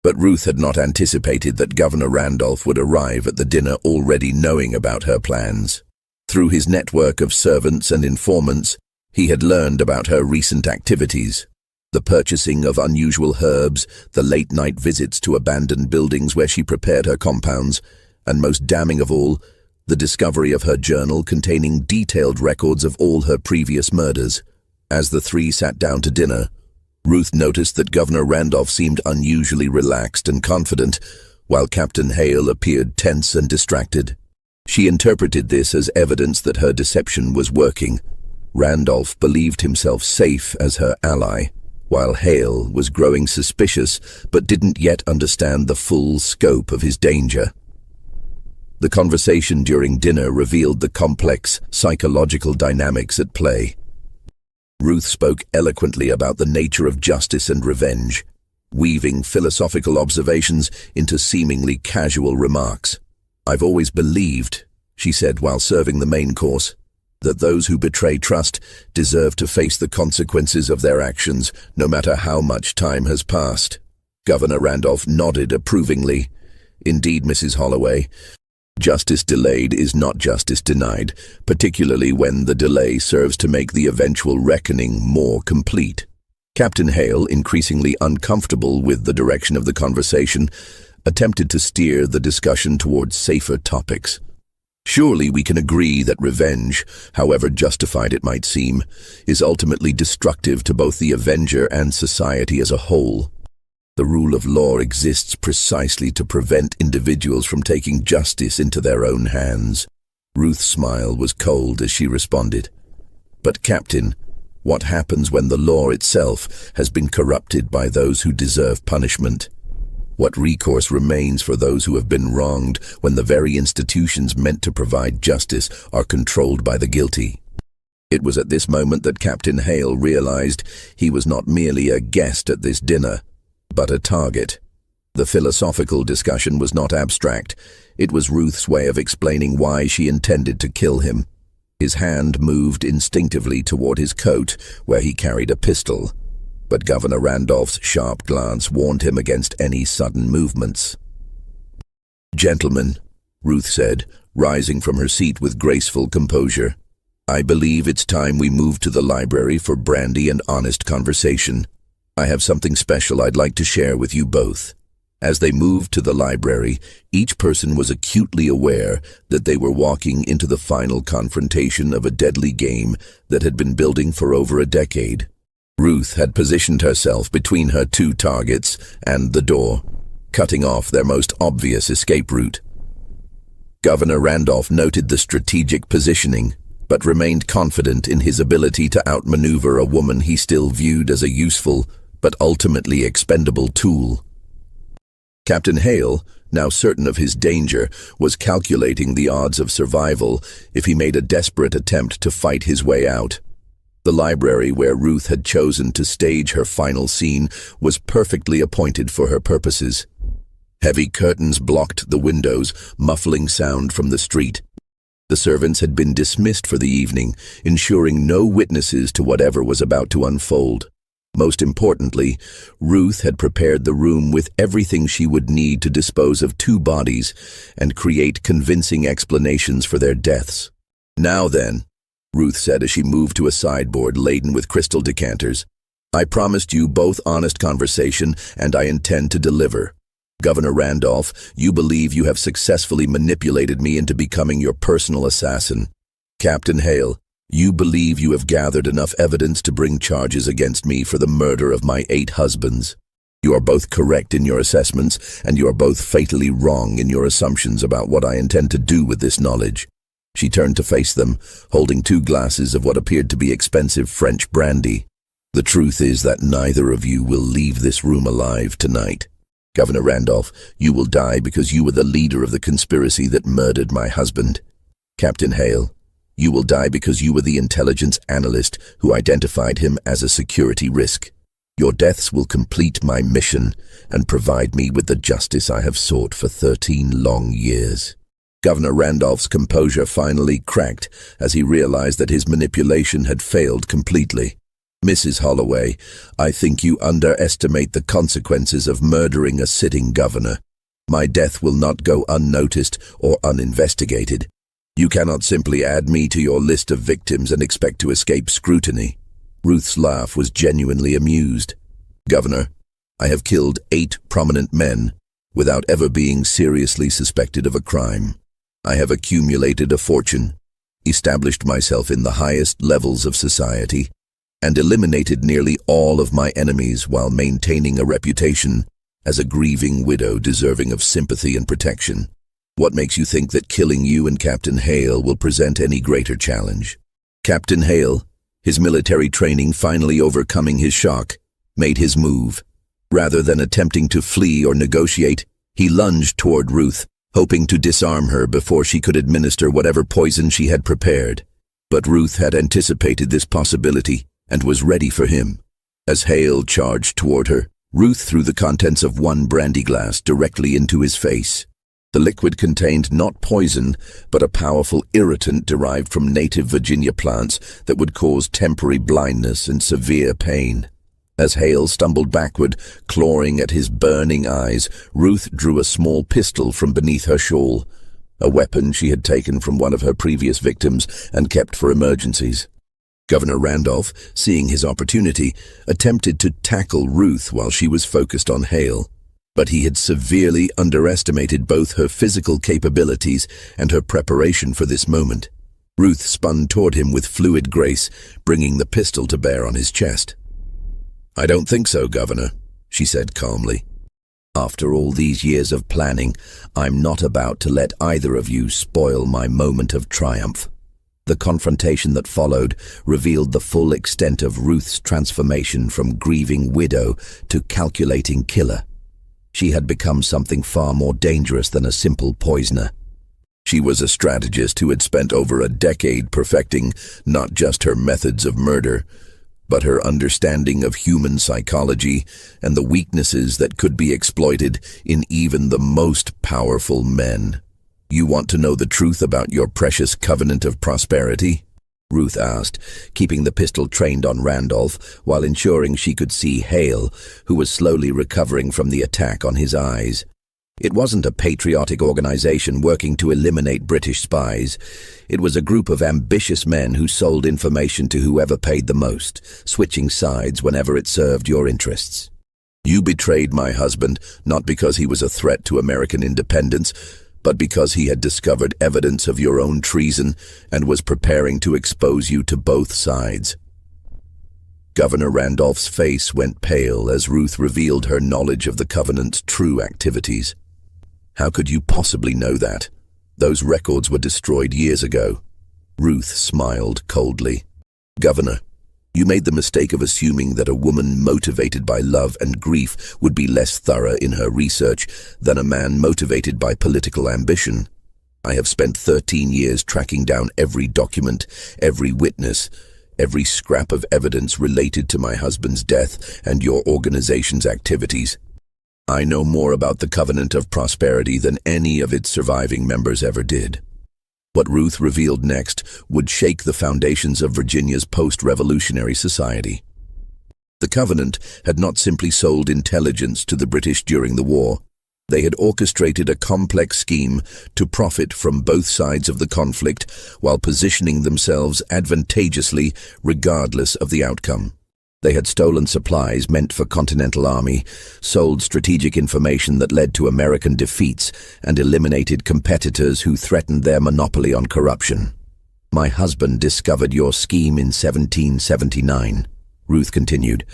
But Ruth had not anticipated that Governor Randolph would arrive at the dinner already knowing about her plans. Through his network of servants and informants, he had learned about her recent activities: the purchasing of unusual herbs, the late-night visits to abandoned buildings where she prepared her compounds, and most damning of all, the discovery of her journal containing detailed records of all her previous murders. As the three sat down to dinner, Ruth noticed that Governor Randolph seemed unusually relaxed and confident, while Captain Hale appeared tense and distracted. She interpreted this as evidence that her deception was working. Randolph believed himself safe as her ally, while Hale was growing suspicious but didn't yet understand the full scope of his danger. The conversation during dinner revealed the complex psychological dynamics at play. Ruth spoke eloquently about the nature of justice and revenge, weaving philosophical observations into seemingly casual remarks. "I've always believed," she said while serving the main course, "that those who betray trust deserve to face the consequences of their actions, no matter how much time has passed." Governor Randolph nodded approvingly. "Indeed, Mrs. Holloway, justice delayed is not justice denied, particularly when the delay serves to make the eventual reckoning more complete." Captain Hale, increasingly uncomfortable with the direction of the conversation, attempted to steer the discussion towards safer topics. "Surely we can agree that revenge, however justified it might seem, is ultimately destructive to both the avenger and society as a whole. The rule of law exists precisely to prevent individuals from taking justice into their own hands." Ruth's smile was cold as she responded, "But Captain, what happens when the law itself has been corrupted by those who deserve punishment? What recourse remains for those who have been wronged when the very institutions meant to provide justice are controlled by the guilty?" It was at this moment that Captain Hale realized he was not merely a guest at this dinner, but a target. The philosophical discussion was not abstract. It was Ruth's way of explaining why she intended to kill him. His hand moved instinctively toward his coat, where he carried a pistol, but Governor Randolph's sharp glance warned him against any sudden movements. "Gentlemen," Ruth said, rising from her seat with graceful composure, I believe it's time we move to the library for brandy and honest conversation. I have something special I'd like to share with you both." As they moved to the library, each person was acutely aware that they were walking into the final confrontation of a deadly game that had been building for over a decade. Ruth had positioned herself between her two targets and the door, cutting off their most obvious escape route. Governor Randolph noted the strategic positioning, but remained confident in his ability to outmaneuver a woman he still viewed as a useful but ultimately expendable tool. Captain Hale, now certain of his danger, was calculating the odds of survival if he made a desperate attempt to fight his way out. The library where Ruth had chosen to stage her final scene was perfectly appointed for her purposes. Heavy curtains blocked the windows, muffling sound from the street. The servants had been dismissed for the evening, ensuring no witnesses to whatever was about to unfold. Most importantly, Ruth had prepared the room with everything she would need to dispose of two bodies and create convincing explanations for their deaths. "Now then," Ruth said as she moved to a sideboard laden with crystal decanters, "I promised you both honest conversation, and I intend to deliver. Governor Randolph, you believe you have successfully manipulated me into becoming your personal assassin. Captain Hale, you believe you have gathered enough evidence to bring charges against me for the murder of my 8 husbands. You are both correct in your assessments, and you are both fatally wrong in your assumptions about what I intend to do with this knowledge." She turned to face them, holding 2 glasses of what appeared to be expensive French brandy. "The truth is that neither of you will leave this room alive tonight. Governor Randolph, you will die because you were the leader of the conspiracy that murdered my husband. Captain Hale, you will die because you were the intelligence analyst who identified him as a security risk. Your deaths will complete my mission and provide me with the justice I have sought for 13 long years." Governor Randolph's composure finally cracked as he realized that his manipulation had failed completely. "Mrs. Holloway, I think you underestimate the consequences of murdering a sitting governor. My death will not go unnoticed or uninvestigated. You cannot simply add me to your list of victims and expect to escape scrutiny." Ruth's laugh was genuinely amused. "Governor, I have killed 8 prominent men without ever being seriously suspected of a crime. I have accumulated a fortune, established myself in the highest levels of society, and eliminated nearly all of my enemies while maintaining a reputation as a grieving widow deserving of sympathy and protection. What makes you think that killing you and Captain Hale will present any greater challenge?" Captain Hale, his military training finally overcoming his shock, made his move. Rather than attempting to flee or negotiate, he lunged toward Ruth, hoping to disarm her before she could administer whatever poison she had prepared. But Ruth had anticipated this possibility and was ready for him. As Hale charged toward her, Ruth threw the contents of 1 brandy glass directly into his face. The liquid contained not poison, but a powerful irritant derived from native Virginia plants that would cause temporary blindness and severe pain. As Hale stumbled backward, clawing at his burning eyes, Ruth drew a small pistol from beneath her shawl, a weapon she had taken from one of her previous victims and kept for emergencies. Governor Randolph, seeing his opportunity, attempted to tackle Ruth while she was focused on Hale. But he had severely underestimated both her physical capabilities and her preparation for this moment. Ruth spun toward him with fluid grace, bringing the pistol to bear on his chest. "I don't think so, Governor," she said calmly. "After all these years of planning, I'm not about to let either of you spoil my moment of triumph." The confrontation that followed revealed the full extent of Ruth's transformation from grieving widow to calculating killer. She had become something far more dangerous than a simple poisoner. She was a strategist who had spent over a decade perfecting not just her methods of murder, but her understanding of human psychology and the weaknesses that could be exploited in even the most powerful men. "You want to know the truth about your precious covenant of prosperity?" Ruth asked, keeping the pistol trained on Randolph while ensuring she could see Hale, who was slowly recovering from the attack on his eyes. It wasn't a patriotic organization working to eliminate British spies. It was a group of ambitious men who sold information to whoever paid the most, switching sides whenever it served your interests. You betrayed my husband, not because he was a threat to American independence, but because he had discovered evidence of your own treason and was preparing to expose you to both sides. Governor Randolph's face went pale as Ruth revealed her knowledge of the Covenant's true activities. How could you possibly know that? Those records were destroyed years ago. Ruth smiled coldly. Governor, you made the mistake of assuming that a woman motivated by love and grief would be less thorough in her research than a man motivated by political ambition. I have spent 13 years tracking down every document, every witness, every scrap of evidence related to my husband's death and your organization's activities. I know more about the Covenant of Prosperity than any of its surviving members ever did. What Ruth revealed next would shake the foundations of Virginia's post-revolutionary society. The Covenant had not simply sold intelligence to the British during the war. They had orchestrated a complex scheme to profit from both sides of the conflict while positioning themselves advantageously regardless of the outcome. They had stolen supplies meant for Continental Army, sold strategic information that led to American defeats, and eliminated competitors who threatened their monopoly on corruption. My husband discovered your scheme in 1779, Ruth continued,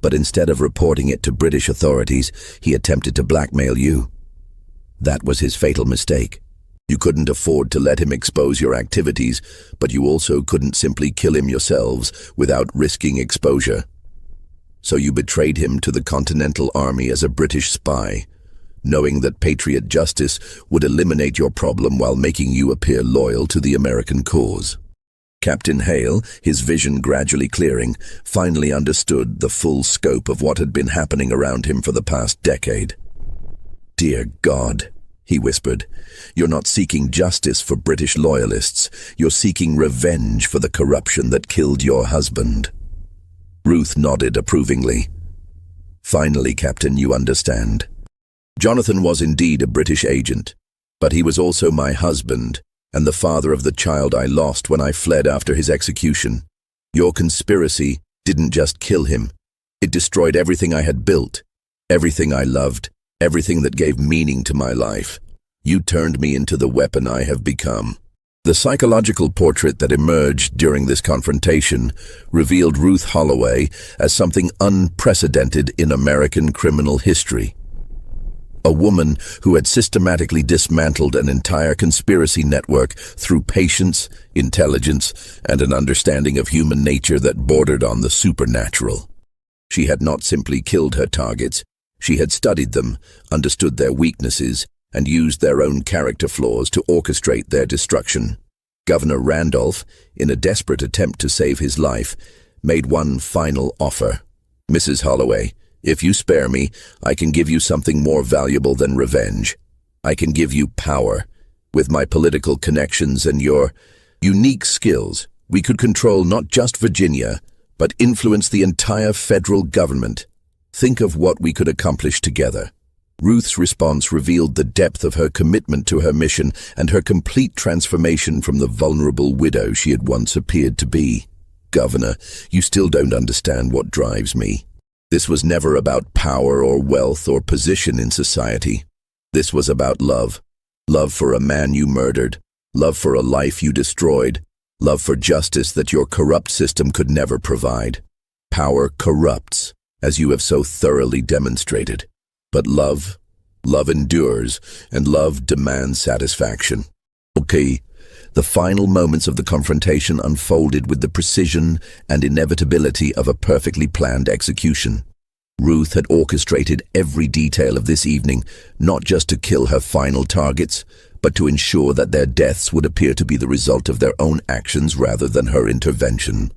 but instead of reporting it to British authorities, he attempted to blackmail you. That was his fatal mistake. You couldn't afford to let him expose your activities, but you also couldn't simply kill him yourselves without risking exposure. So you betrayed him to the Continental Army as a British spy, knowing that patriot justice would eliminate your problem while making you appear loyal to the American cause. Captain Hale, his vision gradually clearing, finally understood the full scope of what had been happening around him for the past decade. "Dear God," he whispered, "you're not seeking justice for British loyalists. You're seeking revenge for the corruption that killed your husband." Ruth nodded approvingly. "Finally, Captain, you understand. Jonathan was indeed a British agent, but he was also my husband and the father of the child I lost when I fled after his execution. Your conspiracy didn't just kill him. It destroyed everything I had built, everything I loved, everything that gave meaning to my life. You turned me into the weapon I have become." The psychological portrait that emerged during this confrontation revealed Ruth Holloway as something unprecedented in American criminal history. A woman who had systematically dismantled an entire conspiracy network through patience, intelligence, and an understanding of human nature that bordered on the supernatural. She had not simply killed her targets, she had studied them, understood their weaknesses, and used their own character flaws to orchestrate their destruction. Governor Randolph, in a desperate attempt to save his life, made one final offer. "Mrs. Holloway, if you spare me, I can give you something more valuable than revenge. I can give you power. With my political connections and your unique skills, we could control not just Virginia, but influence the entire federal government. Think of what we could accomplish together." Ruth's response revealed the depth of her commitment to her mission and her complete transformation from the vulnerable widow she had once appeared to be. "Governor, you still don't understand what drives me. This was never about power or wealth or position in society. This was about love. Love for a man you murdered. Love for a life you destroyed. Love for justice that your corrupt system could never provide. Power corrupts, as you have so thoroughly demonstrated. But love endures, and love demands satisfaction." Okay, the final moments of the confrontation unfolded with the precision and inevitability of a perfectly planned execution. Ruth had orchestrated every detail of this evening, not just to kill her final targets, but to ensure that their deaths would appear to be the result of their own actions rather than her intervention.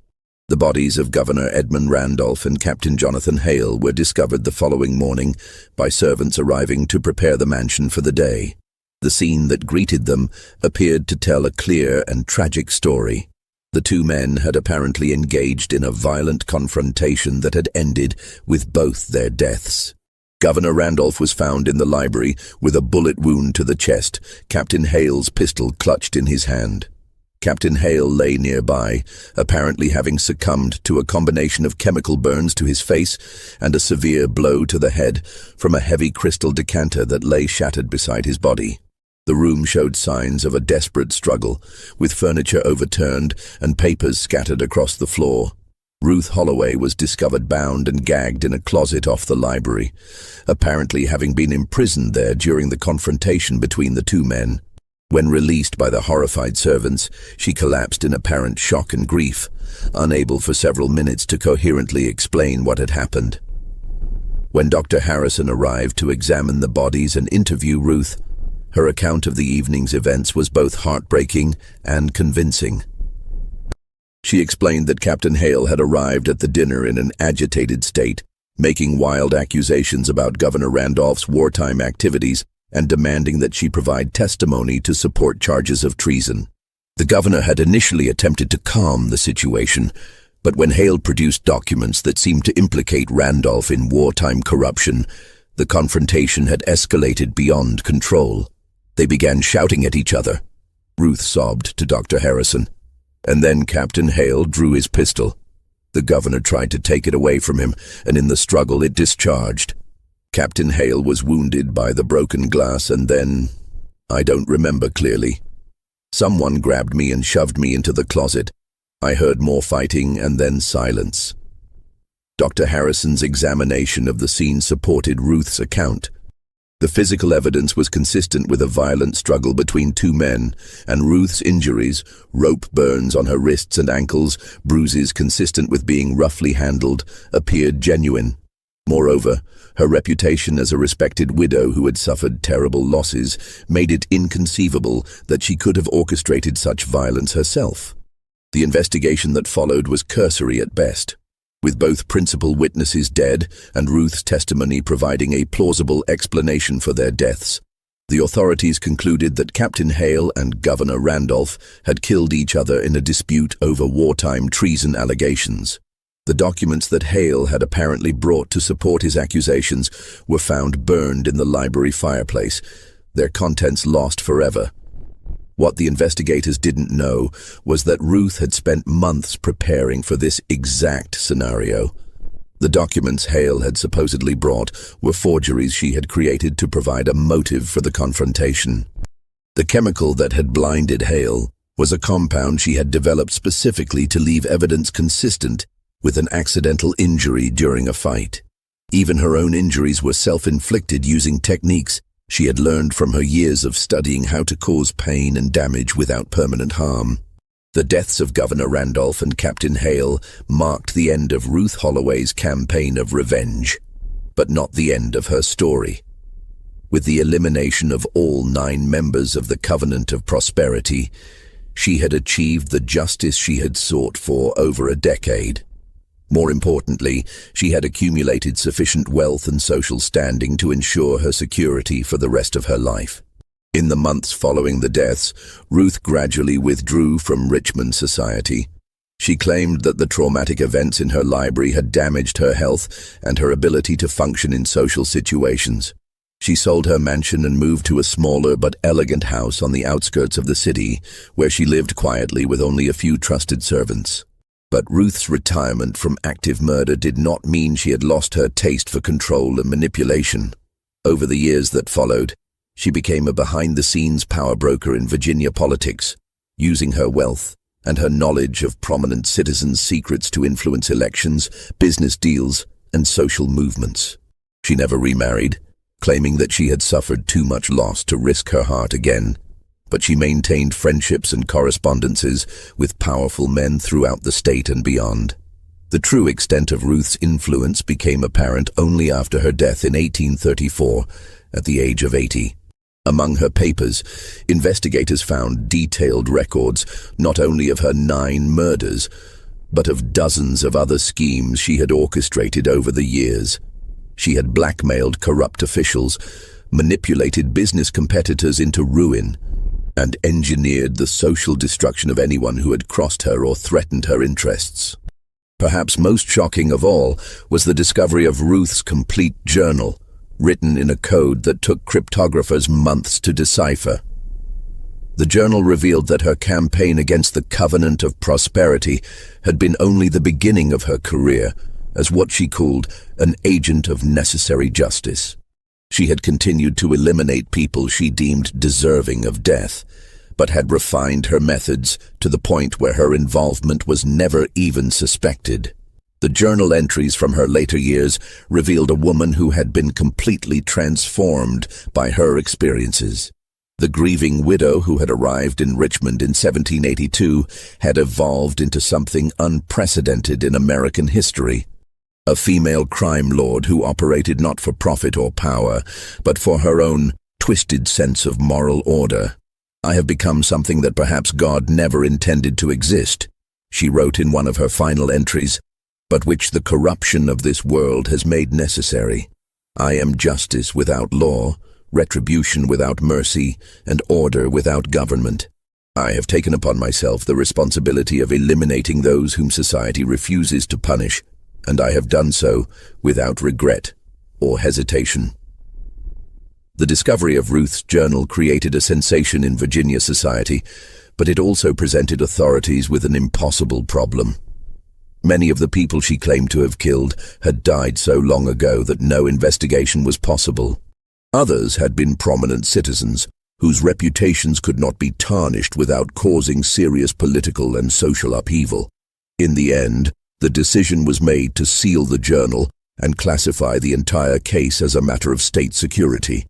The bodies of Governor Edmund Randolph and Captain Jonathan Hale were discovered the following morning by servants arriving to prepare the mansion for the day. The scene that greeted them appeared to tell a clear and tragic story. The two men had apparently engaged in a violent confrontation that had ended with both their deaths. Governor Randolph was found in the library with a bullet wound to the chest, Captain Hale's pistol clutched in his hand. Captain Hale lay nearby, apparently having succumbed to a combination of chemical burns to his face and a severe blow to the head from a heavy crystal decanter that lay shattered beside his body. The room showed signs of a desperate struggle, with furniture overturned and papers scattered across the floor. Ruth Holloway was discovered bound and gagged in a closet off the library, apparently having been imprisoned there during the confrontation between the two men. When released by the horrified servants, she collapsed in apparent shock and grief, unable for several minutes to coherently explain what had happened. When Dr. Harrison arrived to examine the bodies and interview Ruth, her account of the evening's events was both heartbreaking and convincing. She explained that Captain Hale had arrived at the dinner in an agitated state, making wild accusations about Governor Randolph's wartime activities and demanding that she provide testimony to support charges of treason. The governor had initially attempted to calm the situation, but when Hale produced documents that seemed to implicate Randolph in wartime corruption, the confrontation had escalated beyond control. They began shouting at each other. Ruth sobbed to Dr. Harrison. And then Captain Hale drew his pistol. The governor tried to take it away from him, and in the struggle it discharged. Captain Hale was wounded by the broken glass, and then, I don't remember clearly. Someone grabbed me and shoved me into the closet. I heard more fighting and then silence. Dr. Harrison's examination of the scene supported Ruth's account. The physical evidence was consistent with a violent struggle between two men, and Ruth's injuries, rope burns on her wrists and ankles, bruises consistent with being roughly handled, appeared genuine. Moreover, her reputation as a respected widow who had suffered terrible losses made it inconceivable that she could have orchestrated such violence herself. The investigation that followed was cursory at best, with both principal witnesses dead and Ruth's testimony providing a plausible explanation for their deaths. The authorities concluded that Captain Hale and Governor Randolph had killed each other in a dispute over wartime treason allegations. The documents that Hale had apparently brought to support his accusations were found burned in the library fireplace, their contents lost forever. What the investigators didn't know was that Ruth had spent months preparing for this exact scenario. The documents Hale had supposedly brought were forgeries she had created to provide a motive for the confrontation. The chemical that had blinded Hale was a compound she had developed specifically to leave evidence consistent with an accidental injury during a fight. Even her own injuries were self-inflicted using techniques she had learned from her years of studying how to cause pain and damage without permanent harm. The deaths of Governor Randolph and Captain Hale marked the end of Ruth Holloway's campaign of revenge, but not the end of her story. With the elimination of all 9 members of the Covenant of Prosperity, she had achieved the justice she had sought for over a decade. More importantly, she had accumulated sufficient wealth and social standing to ensure her security for the rest of her life. In the months following the deaths, Ruth gradually withdrew from Richmond society. She claimed that the traumatic events in her library had damaged her health and her ability to function in social situations. She sold her mansion and moved to a smaller but elegant house on the outskirts of the city, where she lived quietly with only a few trusted servants. But Ruth's retirement from active murder did not mean she had lost her taste for control and manipulation. Over the years that followed, she became a behind-the-scenes power broker in Virginia politics, using her wealth and her knowledge of prominent citizens' secrets to influence elections, business deals, and social movements. She never remarried, claiming that she had suffered too much loss to risk her heart again. But she maintained friendships and correspondences with powerful men throughout the state and beyond. The true extent of Ruth's influence became apparent only after her death in 1834, at the age of 80. Among her papers, investigators found detailed records not only of her 9 murders, but of dozens of other schemes she had orchestrated over the years. She had blackmailed corrupt officials, manipulated business competitors into ruin, and engineered the social destruction of anyone who had crossed her or threatened her interests. Perhaps most shocking of all was the discovery of Ruth's complete journal, written in a code that took cryptographers months to decipher. The journal revealed that her campaign against the Covenant of Prosperity had been only the beginning of her career as what she called an agent of necessary justice. She had continued to eliminate people she deemed deserving of death, but had refined her methods to the point where her involvement was never even suspected. The journal entries from her later years revealed a woman who had been completely transformed by her experiences. The grieving widow who had arrived in Richmond in 1782 had evolved into something unprecedented in American history. A female crime lord who operated not for profit or power, but for her own twisted sense of moral order. "I have become something that perhaps God never intended to exist," she wrote in one of her final entries, "but which the corruption of this world has made necessary. I am justice without law, retribution without mercy, and order without government. I have taken upon myself the responsibility of eliminating those whom society refuses to punish, and I have done so without regret or hesitation." The discovery of Ruth's journal created a sensation in Virginia society, but it also presented authorities with an impossible problem. Many of the people she claimed to have killed had died so long ago that no investigation was possible. Others had been prominent citizens, whose reputations could not be tarnished without causing serious political and social upheaval. In the end, the decision was made to seal the journal and classify the entire case as a matter of state security.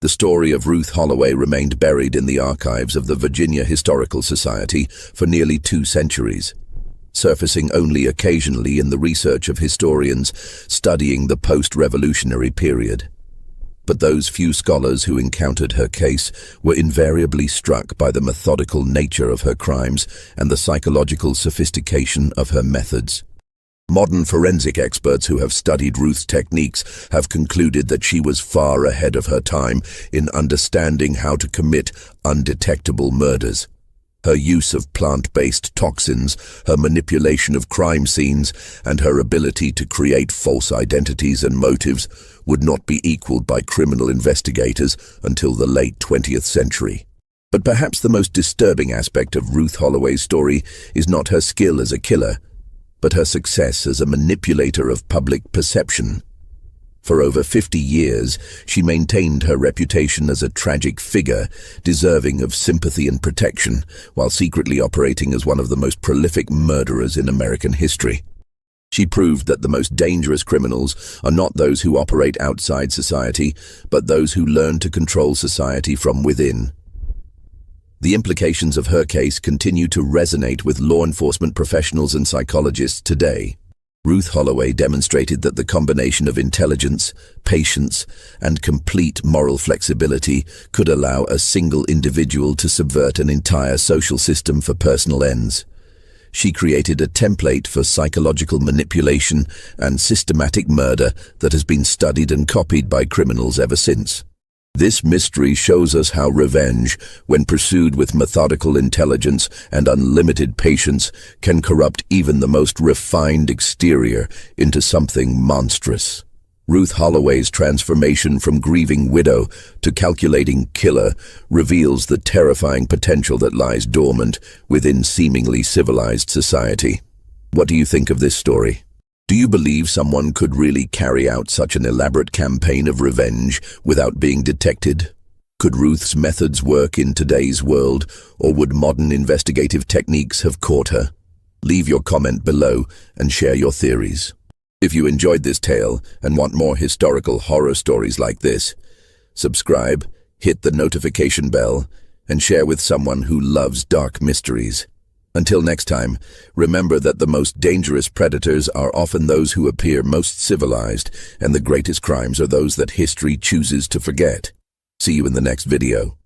The story of Ruth Holloway remained buried in the archives of the Virginia Historical Society for nearly 2 centuries, surfacing only occasionally in the research of historians studying the post-revolutionary period. But those few scholars who encountered her case were invariably struck by the methodical nature of her crimes and the psychological sophistication of her methods. Modern forensic experts who have studied Ruth's techniques have concluded that she was far ahead of her time in understanding how to commit undetectable murders. Her use of plant-based toxins, her manipulation of crime scenes, and her ability to create false identities and motives would not be equaled by criminal investigators until the late 20th century. But perhaps the most disturbing aspect of Ruth Holloway's story is not her skill as a killer, but her success as a manipulator of public perception. For over 50 years, she maintained her reputation as a tragic figure, deserving of sympathy and protection, while secretly operating as one of the most prolific murderers in American history. She proved that the most dangerous criminals are not those who operate outside society, but those who learn to control society from within. The implications of her case continue to resonate with law enforcement professionals and psychologists today. Ruth Holloway demonstrated that the combination of intelligence, patience, and complete moral flexibility could allow a single individual to subvert an entire social system for personal ends. She created a template for psychological manipulation and systematic murder that has been studied and copied by criminals ever since. This mystery shows us how revenge, when pursued with methodical intelligence and unlimited patience, can corrupt even the most refined exterior into something monstrous. Ruth Holloway's transformation from grieving widow to calculating killer reveals the terrifying potential that lies dormant within seemingly civilized society. What do you think of this story? Do you believe someone could really carry out such an elaborate campaign of revenge without being detected? Could Ruth's methods work in today's world, or would modern investigative techniques have caught her? Leave your comment below and share your theories. If you enjoyed this tale and want more historical horror stories like this, subscribe, hit the notification bell, and share with someone who loves dark mysteries. Until next time, remember that the most dangerous predators are often those who appear most civilized, and the greatest crimes are those that history chooses to forget. See you in the next video.